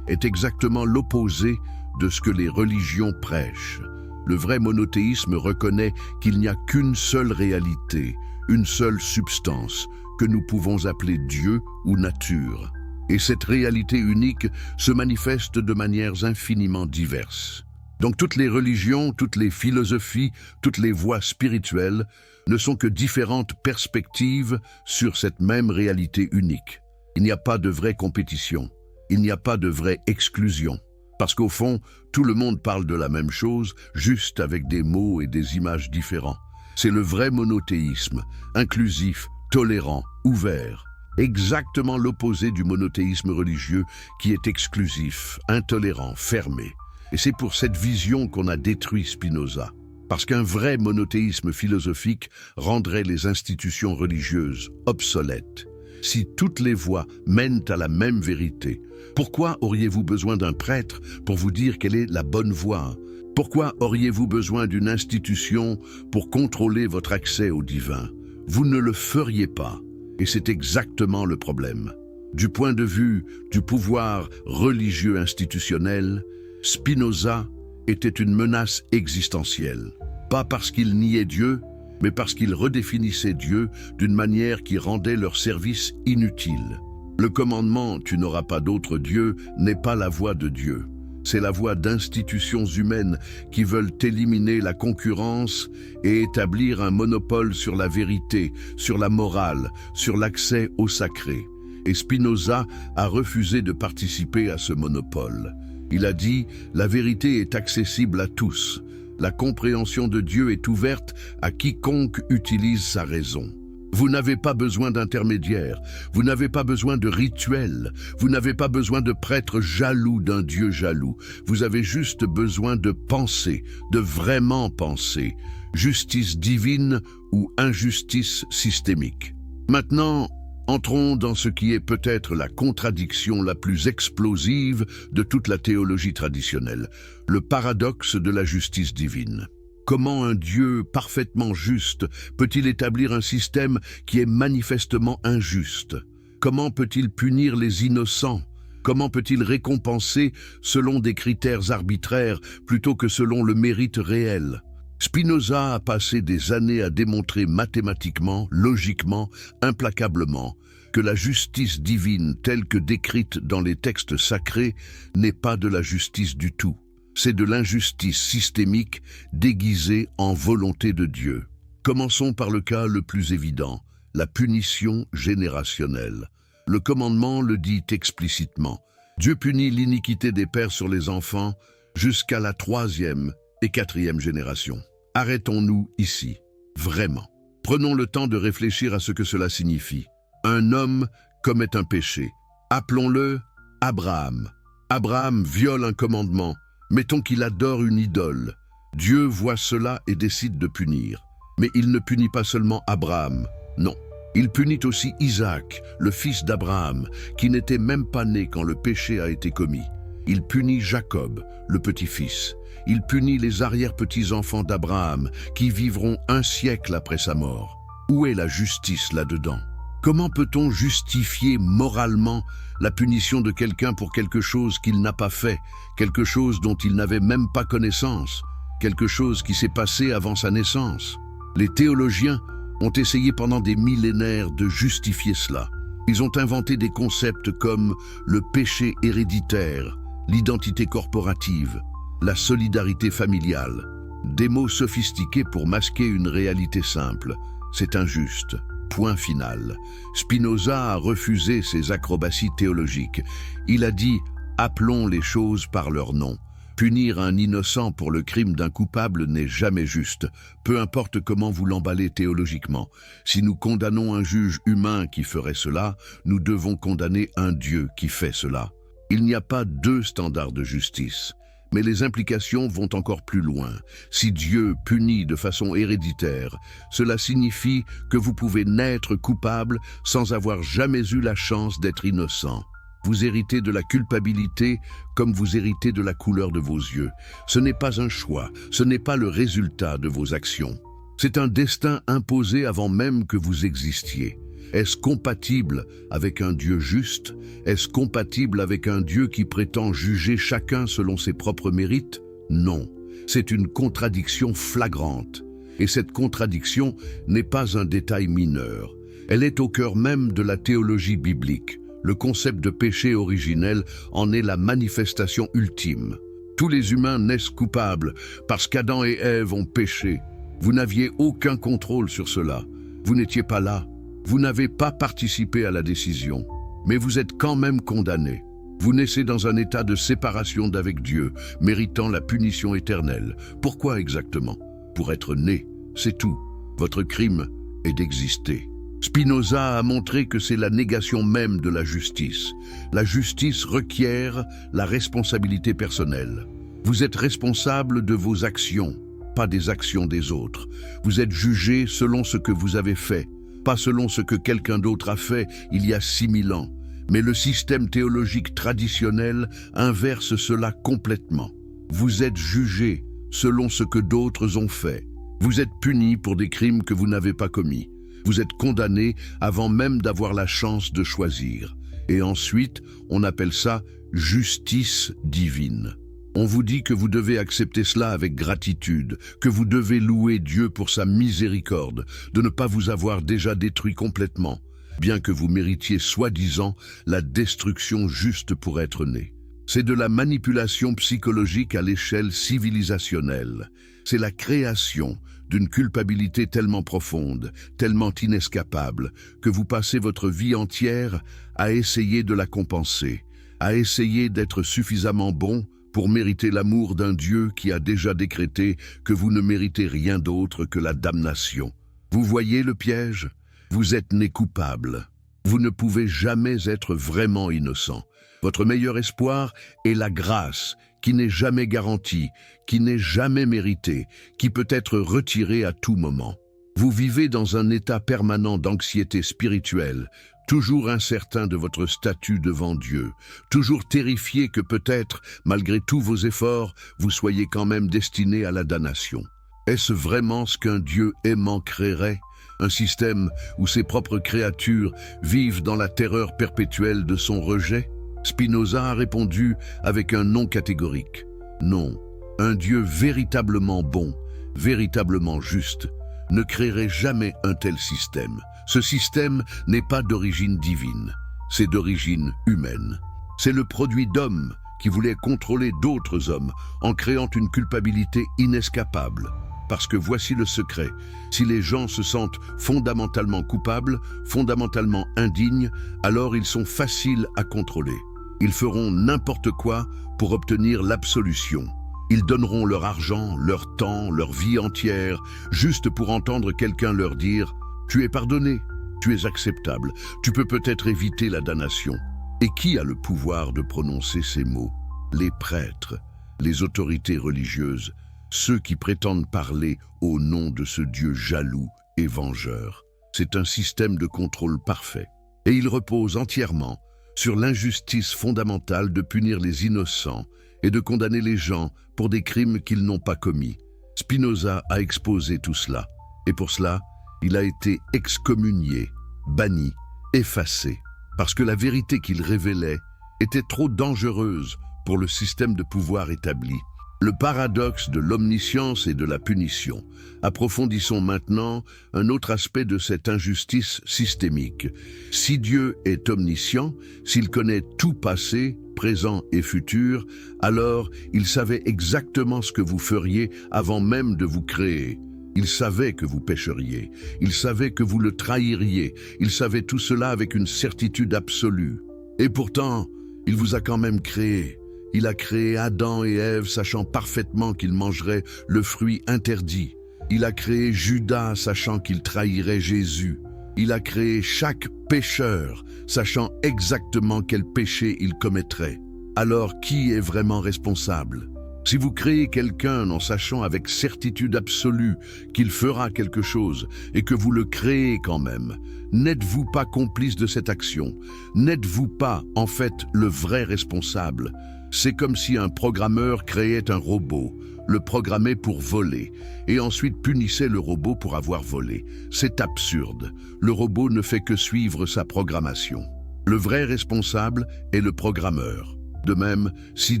est exactement l'opposé de ce que les religions prêchent. Le vrai monothéisme reconnaît qu'il n'y a qu'une seule réalité, une seule substance, que nous pouvons appeler Dieu ou nature. Et cette réalité unique se manifeste de manières infiniment diverses. Donc toutes les religions, toutes les philosophies, toutes les voies spirituelles ne sont que différentes perspectives sur cette même réalité unique. Il n'y a pas de vraie compétition, il n'y a pas de vraie exclusion. Parce qu'au fond, tout le monde parle de la même chose, juste avec des mots et des images différents. C'est le vrai monothéisme, inclusif, tolérant, ouvert. Exactement l'opposé du monothéisme religieux qui est exclusif, intolérant, fermé. Et c'est pour cette vision qu'on a détruit Spinoza. Parce qu'un vrai monothéisme philosophique rendrait les institutions religieuses obsolètes. Si toutes les voies mènent à la même vérité, pourquoi auriez-vous besoin d'un prêtre pour vous dire quelle est la bonne voie? Pourquoi auriez-vous besoin d'une institution pour contrôler votre accès au divin? Vous ne le feriez pas. Et c'est exactement le problème. Du point de vue du pouvoir religieux institutionnel, Spinoza était une menace existentielle. Pas parce qu'il niait Dieu, mais parce qu'il redéfinissait Dieu d'une manière qui rendait leur service inutile. Le commandement « Tu n'auras pas d'autre Dieu » n'est pas la voie de Dieu. C'est la voie d'institutions humaines qui veulent éliminer la concurrence et établir un monopole sur la vérité, sur la morale, sur l'accès au sacré. Et Spinoza a refusé de participer à ce monopole. Il a dit « La vérité est accessible à tous. La compréhension de Dieu est ouverte à quiconque utilise sa raison. » Vous n'avez pas besoin d'intermédiaires, vous n'avez pas besoin de rituels, vous n'avez pas besoin de prêtres jaloux d'un Dieu jaloux. Vous avez juste besoin de penser, de vraiment penser. Justice divine ou injustice systémique. Maintenant, entrons dans ce qui est peut-être la contradiction la plus explosive de toute la théologie traditionnelle, le paradoxe de la justice divine. Comment un Dieu parfaitement juste peut-il établir un système qui est manifestement injuste? Comment peut-il punir les innocents? Comment peut-il récompenser selon des critères arbitraires plutôt que selon le mérite réel? Spinoza a passé des années à démontrer mathématiquement, logiquement, implacablement, que la justice divine telle que décrite dans les textes sacrés n'est pas de la justice du tout. C'est de l'injustice systémique déguisée en volonté de Dieu. Commençons par le cas le plus évident, la punition générationnelle. Le commandement le dit explicitement. Dieu punit l'iniquité des pères sur les enfants jusqu'à la 3e et 4e génération. Arrêtons-nous ici, vraiment. Prenons le temps de réfléchir à ce que cela signifie. Un homme commet un péché. Appelons-le Abraham. Abraham viole un commandement. Mettons qu'il adore une idole. Dieu voit cela et décide de punir. Mais il ne punit pas seulement Abraham, non. Il punit aussi Isaac, le fils d'Abraham, qui n'était même pas né quand le péché a été commis. Il punit Jacob, le petit-fils. Il punit les arrière-petits-enfants d'Abraham, qui vivront 1 siècle après sa mort. Où est la justice là-dedans? Comment peut-on justifier moralement la punition de quelqu'un pour quelque chose qu'il n'a pas fait, quelque chose dont il n'avait même pas connaissance, quelque chose qui s'est passé avant sa naissance? Les théologiens ont essayé pendant des millénaires de justifier cela. Ils ont inventé des concepts comme le péché héréditaire, l'identité corporative, la solidarité familiale. Des mots sophistiqués pour masquer une réalité simple. C'est injuste. Point final. Spinoza a refusé ces acrobaties théologiques. Il a dit « appelons les choses par leur nom ». Punir un innocent pour le crime d'un coupable n'est jamais juste, peu importe comment vous l'emballez théologiquement. Si nous condamnons un juge humain qui ferait cela, nous devons condamner un Dieu qui fait cela. Il n'y a pas 2 standards de justice. Mais les implications vont encore plus loin. Si Dieu punit de façon héréditaire, cela signifie que vous pouvez naître coupable sans avoir jamais eu la chance d'être innocent. Vous héritez de la culpabilité comme vous héritez de la couleur de vos yeux. Ce n'est pas un choix, ce n'est pas le résultat de vos actions. C'est un destin imposé avant même que vous existiez. Est-ce compatible avec un Dieu juste? Est-ce compatible avec un Dieu qui prétend juger chacun selon ses propres mérites? Non, c'est une contradiction flagrante. Et cette contradiction n'est pas un détail mineur. Elle est au cœur même de la théologie biblique. Le concept de péché originel en est la manifestation ultime. Tous les humains naissent coupables parce qu'Adam et Ève ont péché. Vous n'aviez aucun contrôle sur cela. Vous n'étiez pas là. Vous n'avez pas participé à la décision, mais vous êtes quand même condamné. Vous naissez dans un état de séparation d'avec Dieu, méritant la punition éternelle. Pourquoi exactement? Pour être né, c'est tout. Votre crime est d'exister. Spinoza a montré que c'est la négation même de la justice. La justice requiert la responsabilité personnelle. Vous êtes responsable de vos actions, pas des actions des autres. Vous êtes jugé selon ce que vous avez fait, pas selon ce que quelqu'un d'autre a fait il y a 6000 ans. Mais le système théologique traditionnel inverse cela complètement. Vous êtes jugé selon ce que d'autres ont fait. Vous êtes puni pour des crimes que vous n'avez pas commis. Vous êtes condamné avant même d'avoir la chance de choisir. Et ensuite, on appelle ça justice divine. On vous dit que vous devez accepter cela avec gratitude, que vous devez louer Dieu pour sa miséricorde, de ne pas vous avoir déjà détruit complètement, bien que vous méritiez soi-disant la destruction juste pour être né. C'est de la manipulation psychologique à l'échelle civilisationnelle. C'est la création d'une culpabilité tellement profonde, tellement inescapable, que vous passez votre vie entière à essayer de la compenser, à essayer d'être suffisamment bon pour mériter l'amour d'un Dieu qui a déjà décrété que vous ne méritez rien d'autre que la damnation. Vous voyez le piège? Vous êtes né coupable. Vous ne pouvez jamais être vraiment innocent. Votre meilleur espoir est la grâce, qui n'est jamais garantie, qui n'est jamais méritée, qui peut être retirée à tout moment. Vous vivez dans un état permanent d'anxiété spirituelle, toujours incertain de votre statut devant Dieu, toujours terrifié que peut-être, malgré tous vos efforts, vous soyez quand même destiné à la damnation. Est-ce vraiment ce qu'un Dieu aimant créerait? Un système où ses propres créatures vivent dans la terreur perpétuelle de son rejet? Spinoza a répondu avec un non catégorique. Non, un Dieu véritablement bon, véritablement juste, ne créerait jamais un tel système. Ce système n'est pas d'origine divine, c'est d'origine humaine. C'est le produit d'hommes qui voulaient contrôler d'autres hommes en créant une culpabilité inescapable. Parce que voici le secret, si les gens se sentent fondamentalement coupables, fondamentalement indignes, alors ils sont faciles à contrôler. Ils feront n'importe quoi pour obtenir l'absolution. Ils donneront leur argent, leur temps, leur vie entière, juste pour entendre quelqu'un leur dire « Tu es pardonné, tu es acceptable, tu peux peut-être éviter la damnation ». Et qui a le pouvoir de prononcer ces mots? Les prêtres, les autorités religieuses, ceux qui prétendent parler au nom de ce Dieu jaloux et vengeur. C'est un système de contrôle parfait. Et il repose entièrement sur l'injustice fondamentale de punir les innocents et de condamner les gens pour des crimes qu'ils n'ont pas commis. Spinoza a exposé tout cela, et pour cela, il a été excommunié, banni, effacé, parce que la vérité qu'il révélait était trop dangereuse pour le système de pouvoir établi. Le paradoxe de l'omniscience et de la punition. Approfondissons maintenant un autre aspect de cette injustice systémique. Si Dieu est omniscient, s'il connaît tout passé, présent et futur, alors il savait exactement ce que vous feriez avant même de vous créer. Il savait que vous pécheriez, il savait que vous le trahiriez, il savait tout cela avec une certitude absolue. Et pourtant, il vous a quand même créé. Il a créé Adam et Ève sachant parfaitement qu'ils mangeraient le fruit interdit. Il a créé Judas sachant qu'il trahirait Jésus. Il a créé chaque pécheur sachant exactement quel péché il commettrait. Alors qui est vraiment responsable? Si vous créez quelqu'un en sachant avec certitude absolue qu'il fera quelque chose et que vous le créez quand même, n'êtes-vous pas complice de cette action? N'êtes-vous pas, en fait, le vrai responsable? C'est comme si un programmeur créait un robot, le programmait pour voler, et ensuite punissait le robot pour avoir volé. C'est absurde. Le robot ne fait que suivre sa programmation. Le vrai responsable est le programmeur. De même, si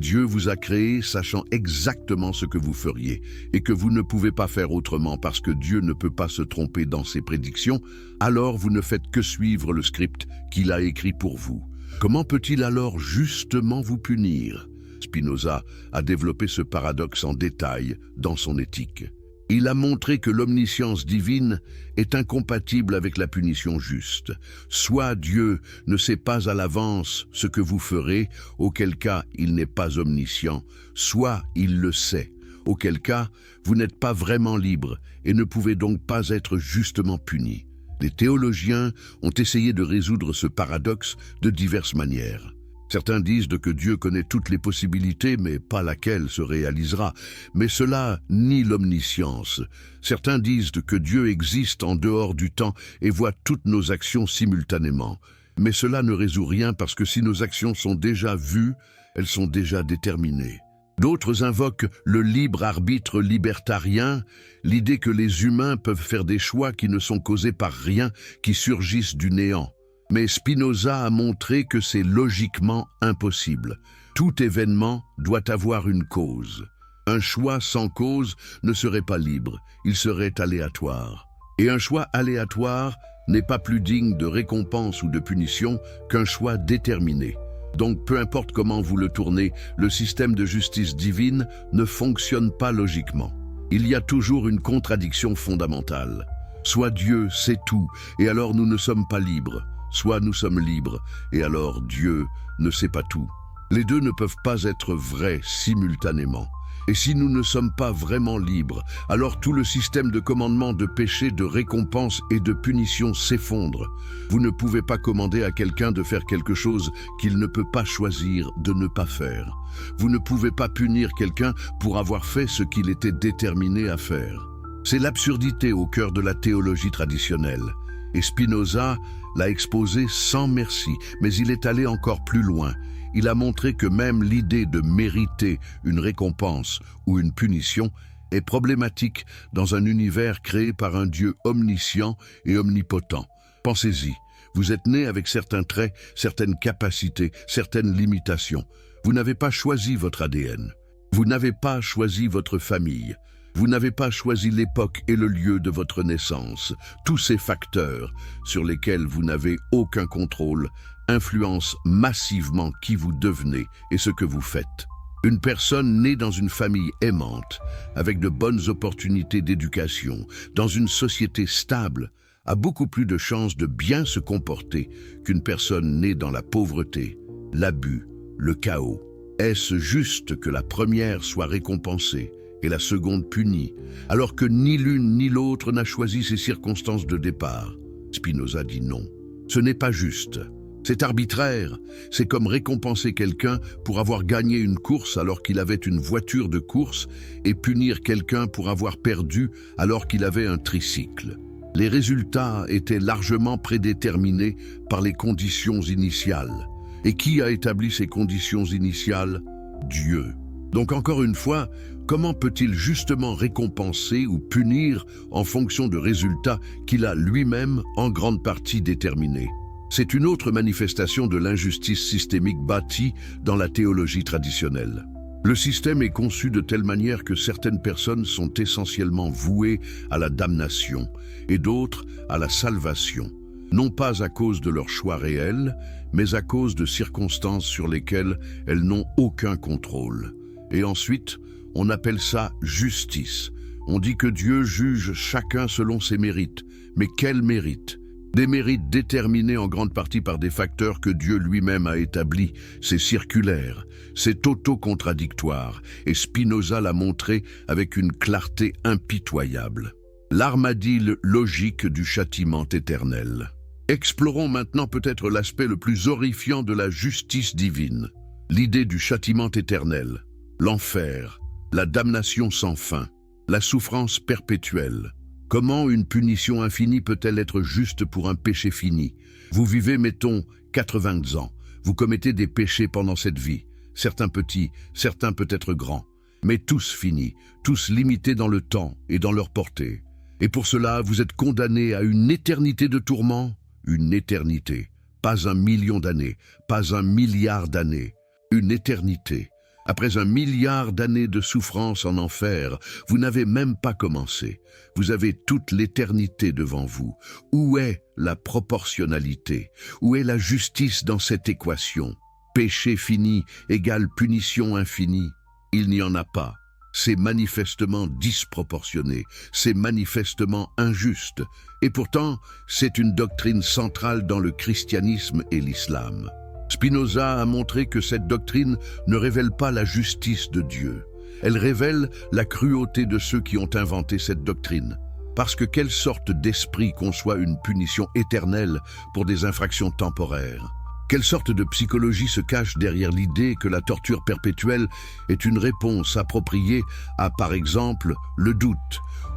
Dieu vous a créé sachant exactement ce que vous feriez et que vous ne pouvez pas faire autrement parce que Dieu ne peut pas se tromper dans ses prédictions, alors vous ne faites que suivre le script qu'il a écrit pour vous. Comment peut-il alors justement vous punir? Spinoza a développé ce paradoxe en détail dans son Éthique. Il a montré que l'omniscience divine est incompatible avec la punition juste. Soit Dieu ne sait pas à l'avance ce que vous ferez, auquel cas il n'est pas omniscient, soit il le sait, auquel cas vous n'êtes pas vraiment libre et ne pouvez donc pas être justement puni. Les théologiens ont essayé de résoudre ce paradoxe de diverses manières. Certains disent que Dieu connaît toutes les possibilités, mais pas laquelle se réalisera. Mais cela nie l'omniscience. Certains disent que Dieu existe en dehors du temps et voit toutes nos actions simultanément. Mais cela ne résout rien parce que si nos actions sont déjà vues, elles sont déjà déterminées. D'autres invoquent le libre arbitre libertarien, l'idée que les humains peuvent faire des choix qui ne sont causés par rien, qui surgissent du néant. Mais Spinoza a montré que c'est logiquement impossible. Tout événement doit avoir une cause. Un choix sans cause ne serait pas libre, il serait aléatoire. Et un choix aléatoire n'est pas plus digne de récompense ou de punition qu'un choix déterminé. Donc peu importe comment vous le tournez, le système de justice divine ne fonctionne pas logiquement. Il y a toujours une contradiction fondamentale. Soit Dieu sait tout, et alors nous ne sommes pas libres. Soit nous sommes libres, et alors Dieu ne sait pas tout. Les deux ne peuvent pas être vrais simultanément. Et si nous ne sommes pas vraiment libres, alors tout le système de commandement, de péché, de récompense et de punition s'effondre. Vous ne pouvez pas commander à quelqu'un de faire quelque chose qu'il ne peut pas choisir de ne pas faire. Vous ne pouvez pas punir quelqu'un pour avoir fait ce qu'il était déterminé à faire. C'est l'absurdité au cœur de la théologie traditionnelle. Et Spinoza l'a exposé sans merci, mais il est allé encore plus loin. Il a montré que même l'idée de mériter une récompense ou une punition est problématique dans un univers créé par un Dieu omniscient et omnipotent. Pensez-y, vous êtes né avec certains traits, certaines capacités, certaines limitations. Vous n'avez pas choisi votre ADN. Vous n'avez pas choisi votre famille. Vous n'avez pas choisi l'époque et le lieu de votre naissance. Tous ces facteurs, sur lesquels vous n'avez aucun contrôle, influencent massivement qui vous devenez et ce que vous faites. Une personne née dans une famille aimante, avec de bonnes opportunités d'éducation, dans une société stable, a beaucoup plus de chances de bien se comporter qu'une personne née dans la pauvreté, l'abus, le chaos. Est-ce juste que la première soit récompensée et la seconde punie, alors que ni l'une ni l'autre n'a choisi ses circonstances de départ? Spinoza dit non. Ce n'est pas juste. C'est arbitraire. C'est comme récompenser quelqu'un pour avoir gagné une course alors qu'il avait une voiture de course et punir quelqu'un pour avoir perdu alors qu'il avait un tricycle. Les résultats étaient largement prédéterminés par les conditions initiales. Et qui a établi ces conditions initiales? Dieu. Donc encore une fois, comment peut-il justement récompenser ou punir en fonction de résultats qu'il a lui-même en grande partie déterminés? C'est une autre manifestation de l'injustice systémique bâtie dans la théologie traditionnelle. Le système est conçu de telle manière que certaines personnes sont essentiellement vouées à la damnation et d'autres à la salvation, non pas à cause de leur choix réel, mais à cause de circonstances sur lesquelles elles n'ont aucun contrôle. Et ensuite, on appelle ça justice. On dit que Dieu juge chacun selon ses mérites. Mais quels mérites? Des mérites déterminés en grande partie par des facteurs que Dieu lui-même a établis. C'est circulaire, c'est auto-contradictoire, et Spinoza l'a montré avec une clarté impitoyable. L'armadille logique du châtiment éternel. Explorons maintenant peut-être l'aspect le plus horrifiant de la justice divine. L'idée du châtiment éternel, l'enfer, la damnation sans fin, la souffrance perpétuelle. Comment une punition infinie peut-elle être juste pour un péché fini? Vous vivez, mettons, 80 ans. Vous commettez des péchés pendant cette vie, certains petits, certains peut-être grands, mais tous finis, tous limités dans le temps et dans leur portée. Et pour cela, vous êtes condamné à une éternité de tourments, une éternité, pas 1 million d'années, pas 1 milliard d'années, une éternité. Après 1 milliard d'années de souffrance en enfer, vous n'avez même pas commencé. Vous avez toute l'éternité devant vous. Où est la proportionnalité? Où est la justice dans cette équation? Péché fini égale punition infinie. Il n'y en a pas. C'est manifestement disproportionné, c'est manifestement injuste. Et pourtant, c'est une doctrine centrale dans le christianisme et l'islam. Spinoza a montré que cette doctrine ne révèle pas la justice de Dieu. Elle révèle la cruauté de ceux qui ont inventé cette doctrine. Parce que quelle sorte d'esprit conçoit une punition éternelle pour des infractions temporaires? Quelle sorte de psychologie se cache derrière l'idée que la torture perpétuelle est une réponse appropriée à, par exemple, le doute,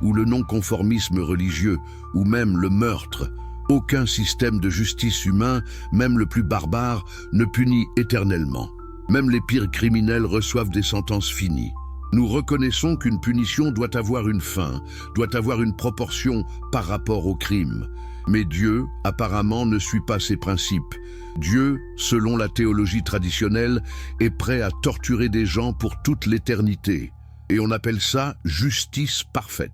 ou le non-conformisme religieux, ou même le meurtre? Aucun système de justice humain, même le plus barbare, ne punit éternellement. Même les pires criminels reçoivent des sentences finies. Nous reconnaissons qu'une punition doit avoir une fin, doit avoir une proportion par rapport au crime. Mais Dieu, apparemment, ne suit pas ces principes. Dieu, selon la théologie traditionnelle, est prêt à torturer des gens pour toute l'éternité. Et on appelle ça justice parfaite.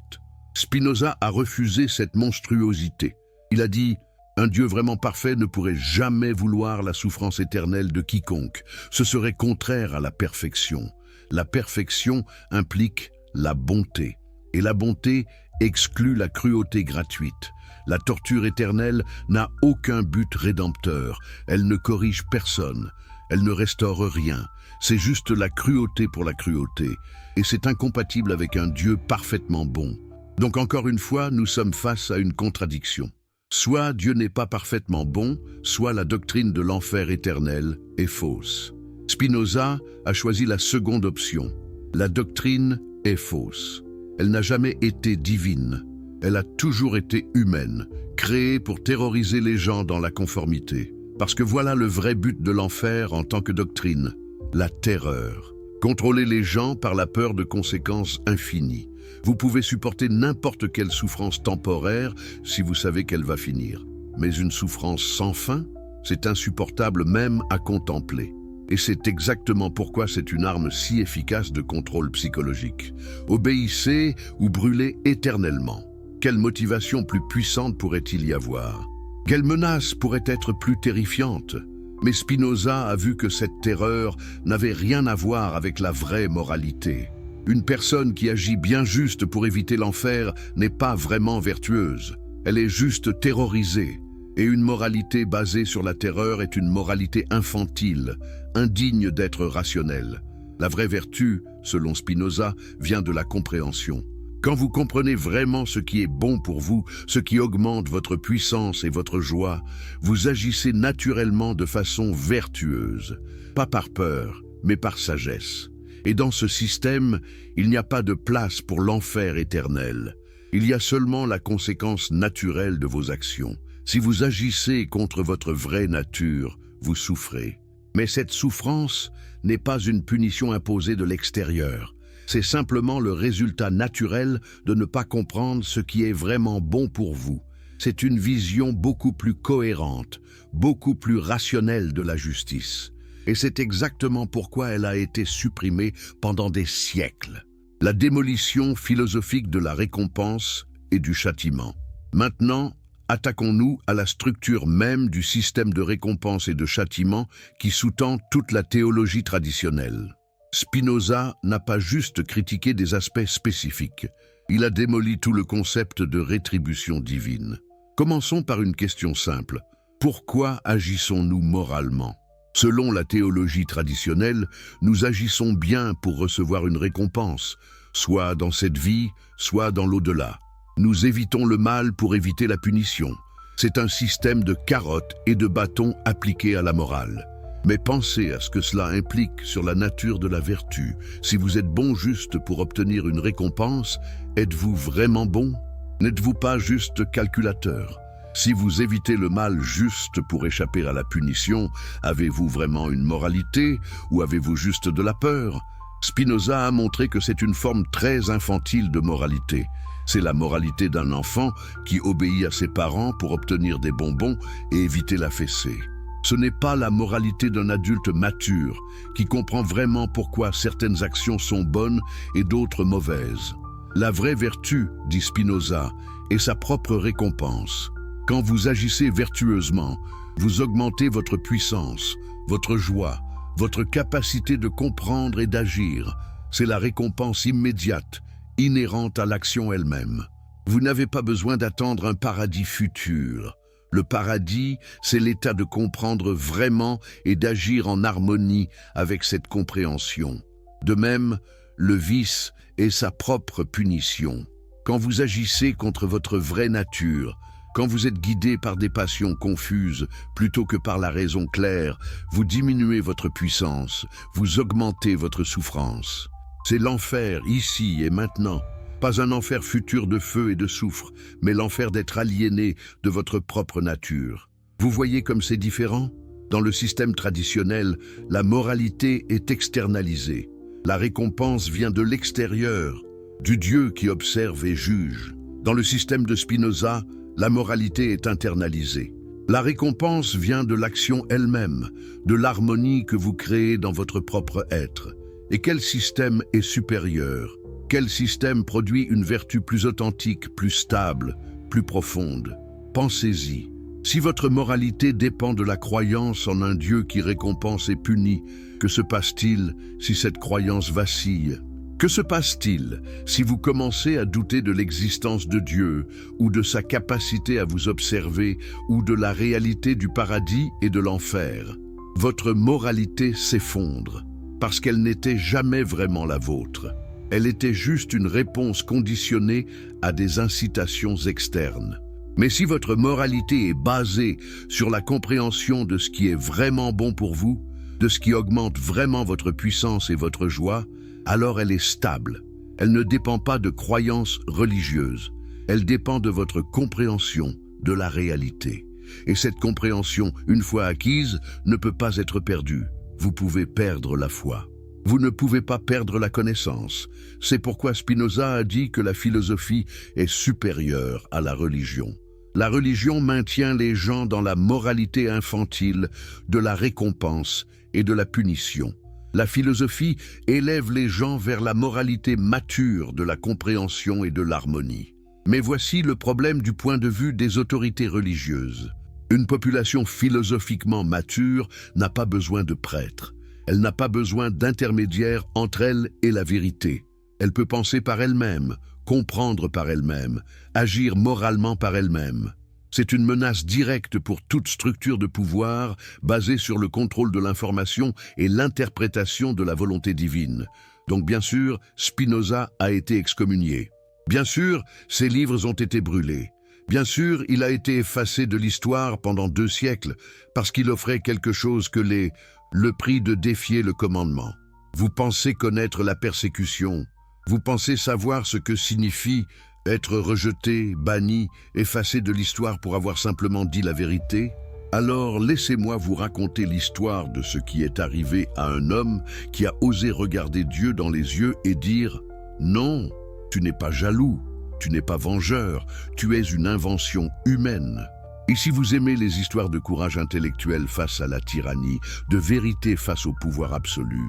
Spinoza a refusé cette monstruosité. Il a dit « Un Dieu vraiment parfait ne pourrait jamais vouloir la souffrance éternelle de quiconque. Ce serait contraire à la perfection. La perfection implique la bonté. Et la bonté exclut la cruauté gratuite. La torture éternelle n'a aucun but rédempteur. Elle ne corrige personne. Elle ne restaure rien. C'est juste la cruauté pour la cruauté. Et c'est incompatible avec un Dieu parfaitement bon. Donc encore une fois, nous sommes face à une contradiction. Soit Dieu n'est pas parfaitement bon, soit la doctrine de l'enfer éternel est fausse. Spinoza a choisi la seconde option. La doctrine est fausse. Elle n'a jamais été divine. Elle a toujours été humaine, créée pour terroriser les gens dans la conformité. Parce que voilà le vrai but de l'enfer en tant que doctrine, la terreur. Contrôler les gens par la peur de conséquences infinies. Vous pouvez supporter n'importe quelle souffrance temporaire si vous savez qu'elle va finir. Mais une souffrance sans fin, c'est insupportable même à contempler. Et c'est exactement pourquoi c'est une arme si efficace de contrôle psychologique. Obéissez ou brûlez éternellement. Quelle motivation plus puissante pourrait-il y avoir? Quelle menace pourrait être plus terrifiante? Mais Spinoza a vu que cette terreur n'avait rien à voir avec la vraie moralité. Une personne qui agit bien juste pour éviter l'enfer n'est pas vraiment vertueuse. Elle est juste terrorisée. Et une moralité basée sur la terreur est une moralité infantile, indigne d'être rationnelle. La vraie vertu, selon Spinoza, vient de la compréhension. Quand vous comprenez vraiment ce qui est bon pour vous, ce qui augmente votre puissance et votre joie, vous agissez naturellement de façon vertueuse, pas par peur, mais par sagesse. Et dans ce système, il n'y a pas de place pour l'enfer éternel. Il y a seulement la conséquence naturelle de vos actions. Si vous agissez contre votre vraie nature, vous souffrez. Mais cette souffrance n'est pas une punition imposée de l'extérieur. C'est simplement le résultat naturel de ne pas comprendre ce qui est vraiment bon pour vous. C'est une vision beaucoup plus cohérente, beaucoup plus rationnelle de la justice. Et c'est exactement pourquoi elle a été supprimée pendant des siècles. La démolition philosophique de la récompense et du châtiment. Maintenant, attaquons-nous à la structure même du système de récompense et de châtiment qui sous-tend toute la théologie traditionnelle. Spinoza n'a pas juste critiqué des aspects spécifiques, il a démoli tout le concept de rétribution divine. Commençons par une question simple. Pourquoi agissons-nous moralement? Selon la théologie traditionnelle, nous agissons bien pour recevoir une récompense, soit dans cette vie, soit dans l'au-delà. Nous évitons le mal pour éviter la punition. C'est un système de carottes et de bâtons appliqués à la morale. Mais pensez à ce que cela implique sur la nature de la vertu. Si vous êtes bon juste pour obtenir une récompense, êtes-vous vraiment bon? N'êtes-vous pas juste calculateur? Si vous évitez le mal juste pour échapper à la punition, avez-vous vraiment une moralité ou avez-vous juste de la peur? Spinoza a montré que c'est une forme très infantile de moralité. C'est la moralité d'un enfant qui obéit à ses parents pour obtenir des bonbons et éviter la fessée. Ce n'est pas la moralité d'un adulte mature qui comprend vraiment pourquoi certaines actions sont bonnes et d'autres mauvaises. La vraie vertu, dit Spinoza, est sa propre récompense. Quand vous agissez vertueusement, vous augmentez votre puissance, votre joie, votre capacité de comprendre et d'agir. C'est la récompense immédiate, inhérente à l'action elle-même. Vous n'avez pas besoin d'attendre un paradis futur. Le paradis, c'est l'état de comprendre vraiment et d'agir en harmonie avec cette compréhension. De même, le vice est sa propre punition. Quand vous agissez contre votre vraie nature, quand vous êtes guidé par des passions confuses plutôt que par la raison claire, vous diminuez votre puissance, vous augmentez votre souffrance. C'est l'enfer ici et maintenant. Pas un enfer futur de feu et de soufre, mais l'enfer d'être aliéné de votre propre nature. Vous voyez comme c'est différent? Dans le système traditionnel, la moralité est externalisée. La récompense vient de l'extérieur, du Dieu qui observe et juge. Dans le système de Spinoza, la moralité est internalisée. La récompense vient de l'action elle-même, de l'harmonie que vous créez dans votre propre être. Et quel système est supérieur? Quel système produit une vertu plus authentique, plus stable, plus profonde? Pensez-y. Si votre moralité dépend de la croyance en un Dieu qui récompense et punit, que se passe-t-il si cette croyance vacille? Que se passe-t-il si vous commencez à douter de l'existence de Dieu ou de sa capacité à vous observer ou de la réalité du paradis et de l'enfer? Votre moralité s'effondre parce qu'elle n'était jamais vraiment la vôtre. Elle était juste une réponse conditionnée à des incitations externes. Mais si votre moralité est basée sur la compréhension de ce qui est vraiment bon pour vous, de ce qui augmente vraiment votre puissance et votre joie, alors elle est stable. Elle ne dépend pas de croyances religieuses. Elle dépend de votre compréhension de la réalité. Et cette compréhension, une fois acquise, ne peut pas être perdue. Vous pouvez perdre la foi. Vous ne pouvez pas perdre la connaissance. C'est pourquoi Spinoza a dit que la philosophie est supérieure à la religion. La religion maintient les gens dans la moralité infantile de la récompense et de la punition. La philosophie élève les gens vers la moralité mature de la compréhension et de l'harmonie. Mais voici le problème du point de vue des autorités religieuses. Une population philosophiquement mature n'a pas besoin de prêtres. Elle n'a pas besoin d'intermédiaires entre elle et la vérité. Elle peut penser par elle-même, comprendre par elle-même, agir moralement par elle-même. C'est une menace directe pour toute structure de pouvoir basée sur le contrôle de l'information et l'interprétation de la volonté divine. Donc bien sûr, Spinoza a été excommunié. Bien sûr, ses livres ont été brûlés. Bien sûr, il a été effacé de l'histoire pendant 2 siècles parce qu'il offrait quelque chose que le prix de défier le commandement. Vous pensez connaître la persécution. Vous pensez savoir ce que signifie être rejeté, banni, effacé de l'histoire pour avoir simplement dit la vérité? Alors laissez-moi vous raconter l'histoire de ce qui est arrivé à un homme qui a osé regarder Dieu dans les yeux et dire « Non, tu n'es pas jaloux, tu n'es pas vengeur, tu es une invention humaine. » Et si vous aimez les histoires de courage intellectuel face à la tyrannie, de vérité face au pouvoir absolu,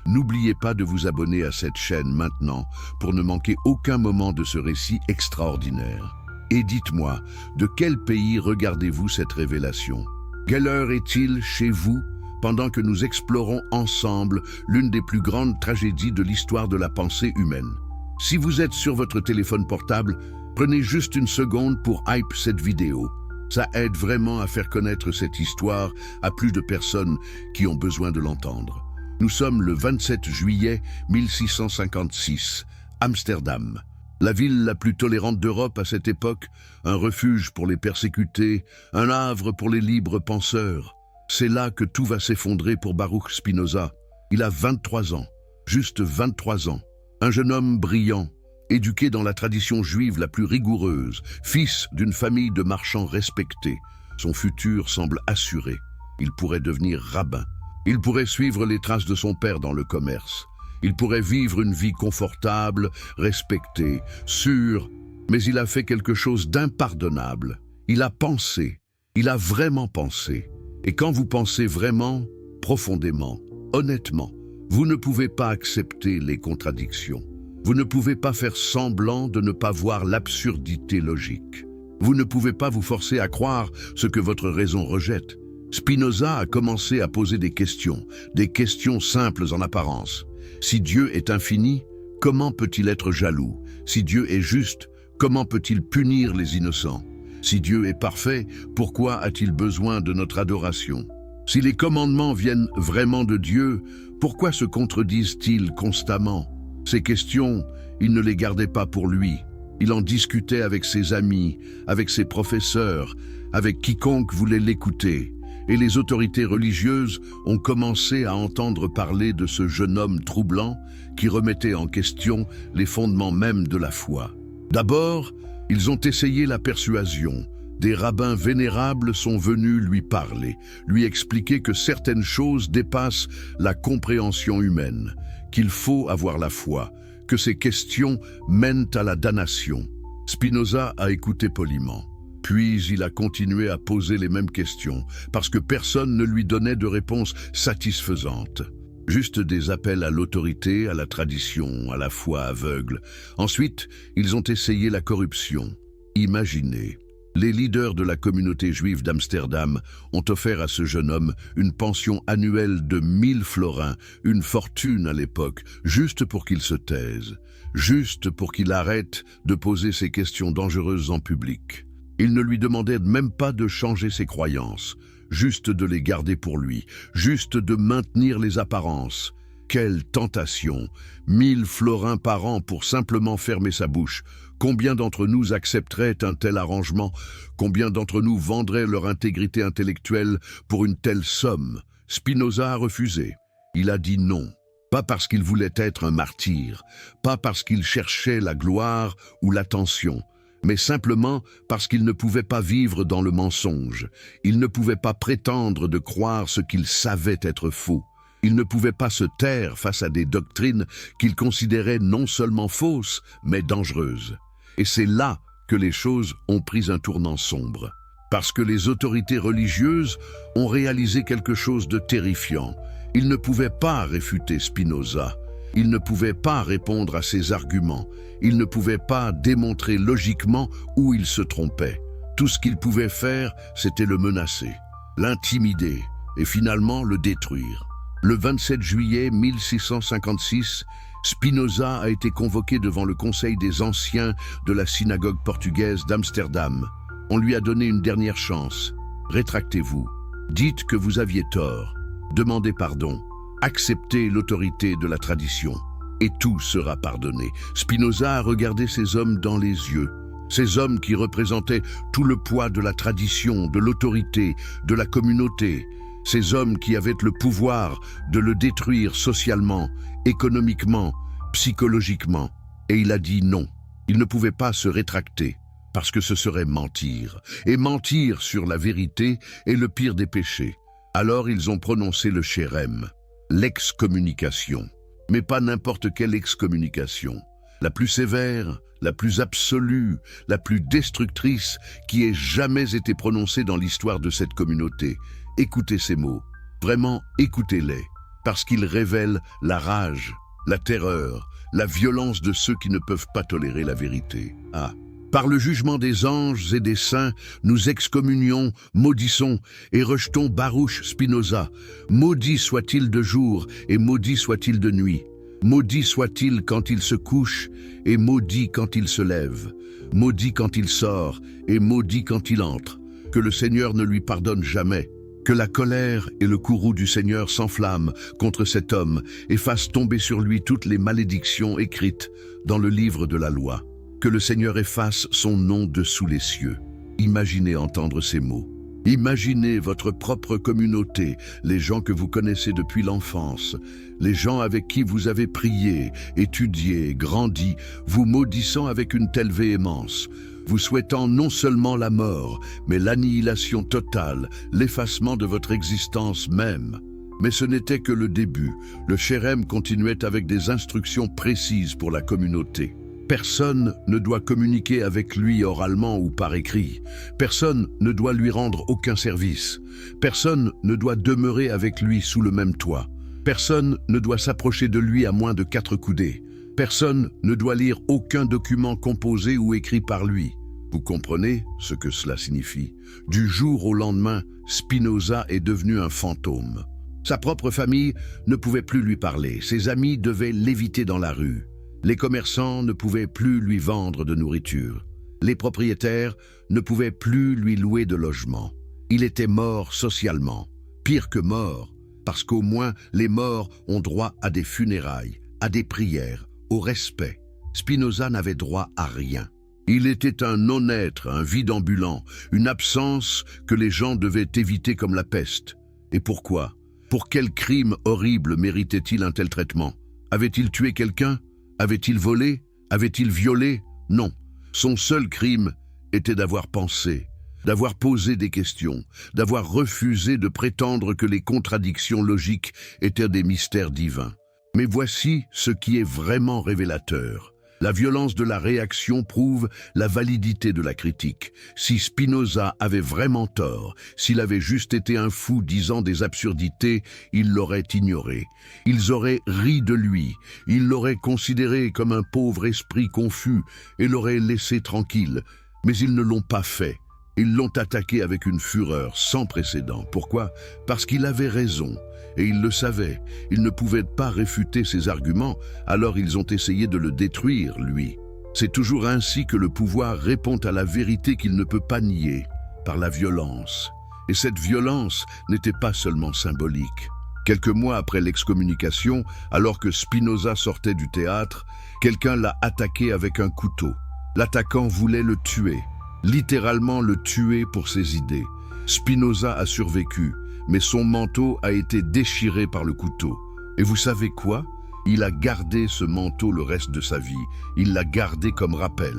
n'oubliez pas de vous abonner à cette chaîne maintenant pour ne manquer aucun moment de ce récit extraordinaire. Et dites-moi, de quel pays regardez-vous cette révélation? Quelle heure est-il chez vous pendant que nous explorons ensemble l'une des plus grandes tragédies de l'histoire de la pensée humaine? Si vous êtes sur votre téléphone portable, prenez juste une seconde pour hype cette vidéo. Ça aide vraiment à faire connaître cette histoire à plus de personnes qui ont besoin de l'entendre. Nous sommes le 27 juillet 1656, Amsterdam. La ville la plus tolérante d'Europe à cette époque, un refuge pour les persécutés, un havre pour les libres penseurs. C'est là que tout va s'effondrer pour Baruch Spinoza. Il a 23 ans, juste 23 ans. Un jeune homme brillant, éduqué dans la tradition juive la plus rigoureuse, fils d'une famille de marchands respectés. Son futur semble assuré. Il pourrait devenir rabbin. Il pourrait suivre les traces de son père dans le commerce. Il pourrait vivre une vie confortable, respectée, sûre, mais il a fait quelque chose d'impardonnable. Il a pensé, il a vraiment pensé. Et quand vous pensez vraiment, profondément, honnêtement, vous ne pouvez pas accepter les contradictions. Vous ne pouvez pas faire semblant de ne pas voir l'absurdité logique. Vous ne pouvez pas vous forcer à croire ce que votre raison rejette. Spinoza a commencé à poser des questions simples en apparence. Si Dieu est infini, comment peut-il être jaloux? Si Dieu est juste, comment peut-il punir les innocents? Si Dieu est parfait, pourquoi a-t-il besoin de notre adoration? Si les commandements viennent vraiment de Dieu, pourquoi se contredisent-ils constamment? Ces questions, il ne les gardait pas pour lui. Il en discutait avec ses amis, avec ses professeurs, avec quiconque voulait l'écouter. Et les autorités religieuses ont commencé à entendre parler de ce jeune homme troublant qui remettait en question les fondements même de la foi. D'abord, ils ont essayé la persuasion. Des rabbins vénérables sont venus lui parler, lui expliquer que certaines choses dépassent la compréhension humaine, qu'il faut avoir la foi, que ces questions mènent à la damnation. Spinoza a écouté poliment. Puis il a continué à poser les mêmes questions, parce que personne ne lui donnait de réponse satisfaisante. Juste des appels à l'autorité, à la tradition, à la foi aveugle. Ensuite, ils ont essayé la corruption. Imaginez, les leaders de la communauté juive d'Amsterdam ont offert à ce jeune homme une pension annuelle de 1000 florins, une fortune à l'époque, juste pour qu'il se taise, juste pour qu'il arrête de poser ces questions dangereuses en public. Il ne lui demandait même pas de changer ses croyances, juste de les garder pour lui, juste de maintenir les apparences. Quelle tentation! 1000 florins par an pour simplement fermer sa bouche. Combien d'entre nous accepteraient un tel arrangement? Combien d'entre nous vendraient leur intégrité intellectuelle pour une telle somme? Spinoza a refusé. Il a dit non. Pas parce qu'il voulait être un martyr, pas parce qu'il cherchait la gloire ou l'attention, mais simplement parce qu'il ne pouvait pas vivre dans le mensonge. Il ne pouvait pas prétendre de croire ce qu'il savait être faux. Il ne pouvait pas se taire face à des doctrines qu'il considérait non seulement fausses, mais dangereuses. Et c'est là que les choses ont pris un tournant sombre. Parce que les autorités religieuses ont réalisé quelque chose de terrifiant. Ils ne pouvaient pas réfuter Spinoza. Ils ne pouvaient pas répondre à ses arguments. Ils ne pouvaient pas démontrer logiquement où il se trompait. Tout ce qu'ils pouvaient faire, c'était le menacer, l'intimider et finalement le détruire. Le 27 juillet 1656, Spinoza a été convoqué devant le Conseil des Anciens de la synagogue portugaise d'Amsterdam. On lui a donné une dernière chance. Rétractez-vous. Dites que vous aviez tort. Demandez pardon. Acceptez l'autorité de la tradition. Et tout sera pardonné. Spinoza a regardé ces hommes dans les yeux. Ces hommes qui représentaient tout le poids de la tradition, de l'autorité, de la communauté. Ces hommes qui avaient le pouvoir de le détruire socialement, économiquement, psychologiquement. Et il a dit non. Il ne pouvait pas se rétracter, parce que ce serait mentir. Et mentir sur la vérité est le pire des péchés. Alors ils ont prononcé le chérem, l'excommunication. Mais pas n'importe quelle excommunication. La plus sévère, la plus absolue, la plus destructrice qui ait jamais été prononcée dans l'histoire de cette communauté. Écoutez ces mots, vraiment écoutez-les, parce qu'ils révèlent la rage, la terreur, la violence de ceux qui ne peuvent pas tolérer la vérité. Ah, par le jugement des anges et des saints, nous excommunions, maudissons et rejetons Baruch Spinoza. Maudit soit-il de jour et maudit soit-il de nuit. Maudit soit-il quand il se couche et maudit quand il se lève. Maudit quand il sort et maudit quand il entre. Que le Seigneur ne lui pardonne jamais. Que la colère et le courroux du Seigneur s'enflamment contre cet homme et fassent tomber sur lui toutes les malédictions écrites dans le livre de la loi. Que le Seigneur efface son nom de sous les cieux. Imaginez entendre ces mots. Imaginez votre propre communauté, les gens que vous connaissez depuis l'enfance, les gens avec qui vous avez prié, étudié, grandi, vous maudissant avec une telle véhémence, vous souhaitant non seulement la mort, mais l'annihilation totale, l'effacement de votre existence même. Mais ce n'était que le début. Le chérem continuait avec des instructions précises pour la communauté. Personne ne doit communiquer avec lui oralement ou par écrit. Personne ne doit lui rendre aucun service. Personne ne doit demeurer avec lui sous le même toit. Personne ne doit s'approcher de lui à moins de 4 coudées. Personne ne doit lire aucun document composé ou écrit par lui. Vous comprenez ce que cela signifie? Du jour au lendemain, Spinoza est devenu un fantôme. Sa propre famille ne pouvait plus lui parler. Ses amis devaient l'éviter dans la rue. Les commerçants ne pouvaient plus lui vendre de nourriture. Les propriétaires ne pouvaient plus lui louer de logement. Il était mort socialement. Pire que mort, parce qu'au moins les morts ont droit à des funérailles, à des prières, au respect. Spinoza n'avait droit à rien. Il était un non-être, un vide ambulant, une absence que les gens devaient éviter comme la peste. Et pourquoi? Pour quel crime horrible méritait-il un tel traitement? Avait-il tué quelqu'un? Avait-il volé? Avait-il violé? Non. Son seul crime était d'avoir pensé, d'avoir posé des questions, d'avoir refusé de prétendre que les contradictions logiques étaient des mystères divins. Mais voici ce qui est vraiment révélateur. La violence de la réaction prouve la validité de la critique. Si Spinoza avait vraiment tort, s'il avait juste été un fou disant des absurdités, ils l'auraient ignoré. Ils auraient ri de lui, ils l'auraient considéré comme un pauvre esprit confus et l'auraient laissé tranquille. Mais ils ne l'ont pas fait. Ils l'ont attaqué avec une fureur sans précédent. Pourquoi? Parce qu'il avait raison. Et ils le savaient. Ils ne pouvaient pas réfuter ses arguments, alors ils ont essayé de le détruire, lui. C'est toujours ainsi que le pouvoir répond à la vérité qu'il ne peut pas nier, par la violence. Et cette violence n'était pas seulement symbolique. Quelques mois après l'excommunication, alors que Spinoza sortait du théâtre, quelqu'un l'a attaqué avec un couteau. L'attaquant voulait le tuer, littéralement le tuer pour ses idées. Spinoza a survécu, mais son manteau a été déchiré par le couteau. Et vous savez quoi? Il a gardé ce manteau le reste de sa vie. Il l'a gardé comme rappel.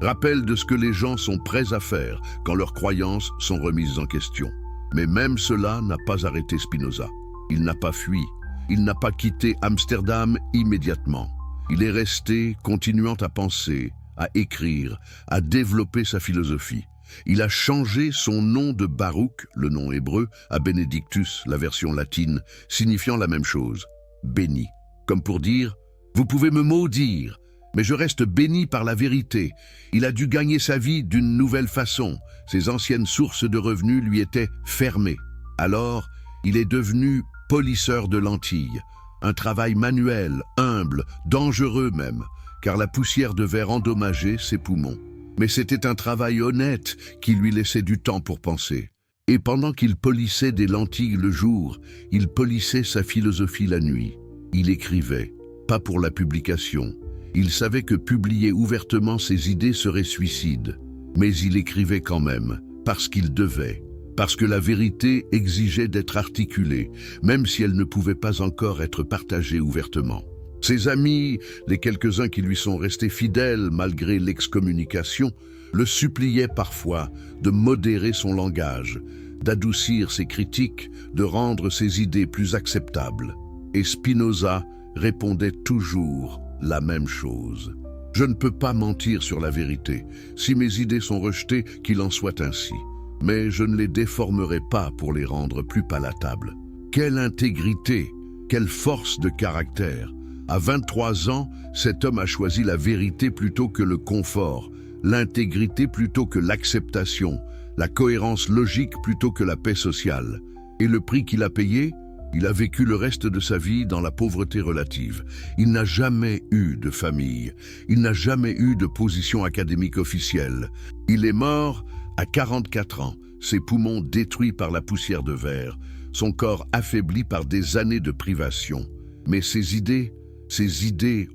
Rappel de ce que les gens sont prêts à faire quand leurs croyances sont remises en question. Mais même cela n'a pas arrêté Spinoza. Il n'a pas fui. il n'a pas quitté Amsterdam immédiatement. Il est resté, continuant à penser, à écrire, à développer sa philosophie. Il a changé son nom de Baruch, le nom hébreu, à Benedictus, la version latine, signifiant la même chose, béni. Comme pour dire, vous pouvez me maudire, mais je reste béni par la vérité. Il a dû gagner sa vie d'une nouvelle façon. Ses anciennes sources de revenus lui étaient fermées. Alors, il est devenu polisseur de lentilles. Un travail manuel, humble, dangereux même, car la poussière de verre endommageait ses poumons. Mais c'était un travail honnête qui lui laissait du temps pour penser. Et pendant qu'il polissait des lentilles le jour, il polissait sa philosophie la nuit. Il écrivait, pas pour la publication. Il savait que publier ouvertement ses idées serait suicide. Mais il écrivait quand même, parce qu'il devait. Parce que la vérité exigeait d'être articulée, même si elle ne pouvait pas encore être partagée ouvertement. Ses amis, les quelques-uns qui lui sont restés fidèles malgré l'excommunication, le suppliaient parfois de modérer son langage, d'adoucir ses critiques, de rendre ses idées plus acceptables. Et Spinoza répondait toujours la même chose. Je ne peux pas mentir sur la vérité. Si mes idées sont rejetées, qu'il en soit ainsi. Mais je ne les déformerai pas pour les rendre plus palatables. Quelle intégrité, quelle force de caractère! À 23 ans, cet homme a choisi la vérité plutôt que le confort, l'intégrité plutôt que l'acceptation, la cohérence logique plutôt que la paix sociale. Et le prix qu'il a payé? Il a vécu le reste de sa vie dans la pauvreté relative. Il n'a jamais eu de famille. Il n'a jamais eu de position académique officielle. Il est mort à 44 ans, ses poumons détruits par la poussière de verre, son corps affaibli par des années de privation. Mais ses idées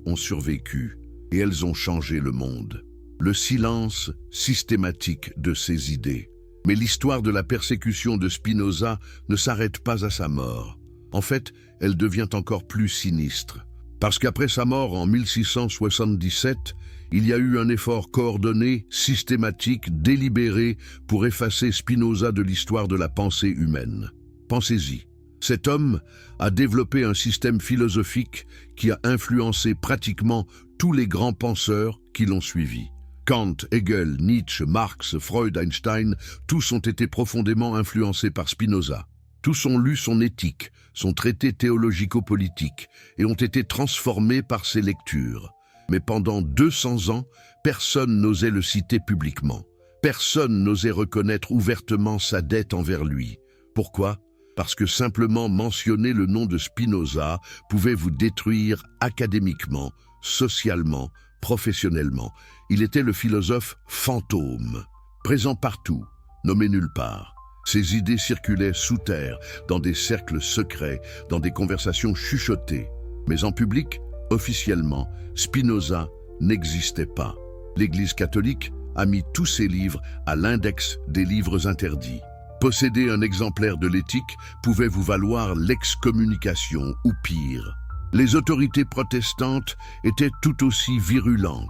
ont survécu et elles ont changé le monde. Le silence systématique de ses idées. Mais l'histoire de la persécution de Spinoza ne s'arrête pas à sa mort. En fait, elle devient encore plus sinistre. Parce qu'après sa mort en 1677, il y a eu un effort coordonné, systématique, délibéré pour effacer Spinoza de l'histoire de la pensée humaine. Pensez-y. Cet homme a développé un système philosophique qui a influencé pratiquement tous les grands penseurs qui l'ont suivi. Kant, Hegel, Nietzsche, Marx, Freud, Einstein, tous ont été profondément influencés par Spinoza. Tous ont lu son éthique, son traité théologico-politique, et ont été transformés par ses lectures. Mais pendant 200 ans, personne n'osait le citer publiquement. Personne n'osait reconnaître ouvertement sa dette envers lui. Pourquoi ? Parce que simplement mentionner le nom de Spinoza pouvait vous détruire académiquement, socialement, professionnellement. Il était le philosophe fantôme, présent partout, nommé nulle part. Ses idées circulaient sous terre, dans des cercles secrets, dans des conversations chuchotées. Mais en public, officiellement, Spinoza n'existait pas. L'Église catholique a mis tous ses livres à l'index des livres interdits. Posséder un exemplaire de l'éthique pouvait vous valoir l'excommunication ou pire. Les autorités protestantes étaient tout aussi virulentes.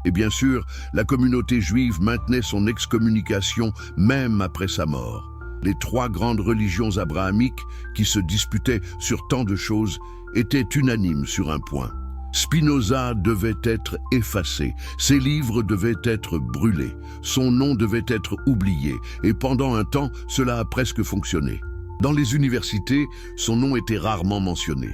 Et bien sûr, la communauté juive maintenait son excommunication même après sa mort. Les trois grandes religions abrahamiques, qui se disputaient sur tant de choses, étaient unanimes sur un point. Spinoza devait être effacé, ses livres devaient être brûlés, son nom devait être oublié, et pendant un temps, cela a presque fonctionné. Dans les universités, son nom était rarement mentionné.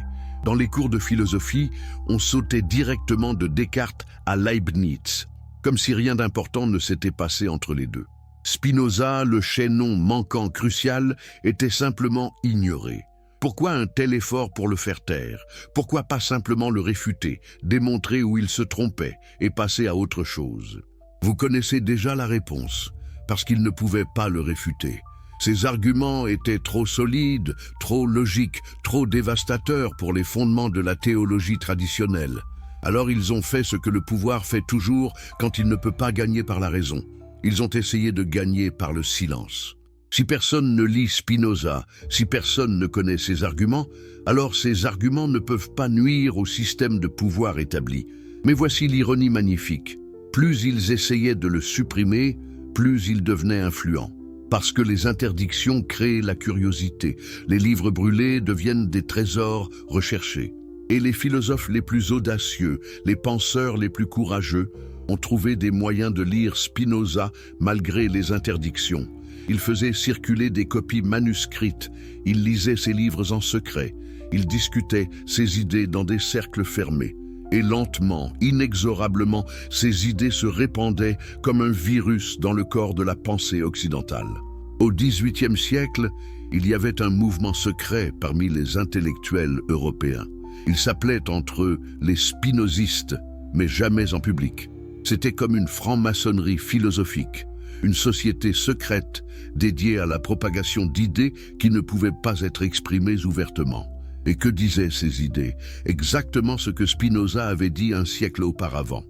Dans les cours de philosophie, on sautait directement de Descartes à Leibniz, comme si rien d'important ne s'était passé entre les deux. Spinoza, le chaînon manquant crucial, était simplement ignoré. Pourquoi un tel effort pour le faire taire? Pourquoi pas simplement le réfuter, démontrer où il se trompait et passer à autre chose? Vous connaissez déjà la réponse, parce qu'il ne pouvait pas le réfuter. Ses arguments étaient trop solides, trop logiques, trop dévastateurs pour les fondements de la théologie traditionnelle. Alors ils ont fait ce que le pouvoir fait toujours quand il ne peut pas gagner par la raison. Ils ont essayé de gagner par le silence. Si personne ne lit Spinoza, si personne ne connaît ses arguments, alors ces arguments ne peuvent pas nuire au système de pouvoir établi. Mais voici l'ironie magnifique. Plus ils essayaient de le supprimer, plus il devenait influent. Parce que les interdictions créent la curiosité, les livres brûlés deviennent des trésors recherchés. Et les philosophes les plus audacieux, les penseurs les plus courageux, ont trouvé des moyens de lire Spinoza malgré les interdictions. Ils faisaient circuler des copies manuscrites, ils lisaient ses livres en secret, ils discutaient ses idées dans des cercles fermés. Et lentement, inexorablement, ces idées se répandaient comme un virus dans le corps de la pensée occidentale. Au XVIIIe siècle, il y avait un mouvement secret parmi les intellectuels européens. Ils s'appelaient entre eux les spinozistes, mais jamais en public. C'était comme une franc-maçonnerie philosophique, une société secrète dédiée à la propagation d'idées qui ne pouvaient pas être exprimées ouvertement. Et que disaient ces idées? Exactement ce que Spinoza avait dit un siècle auparavant.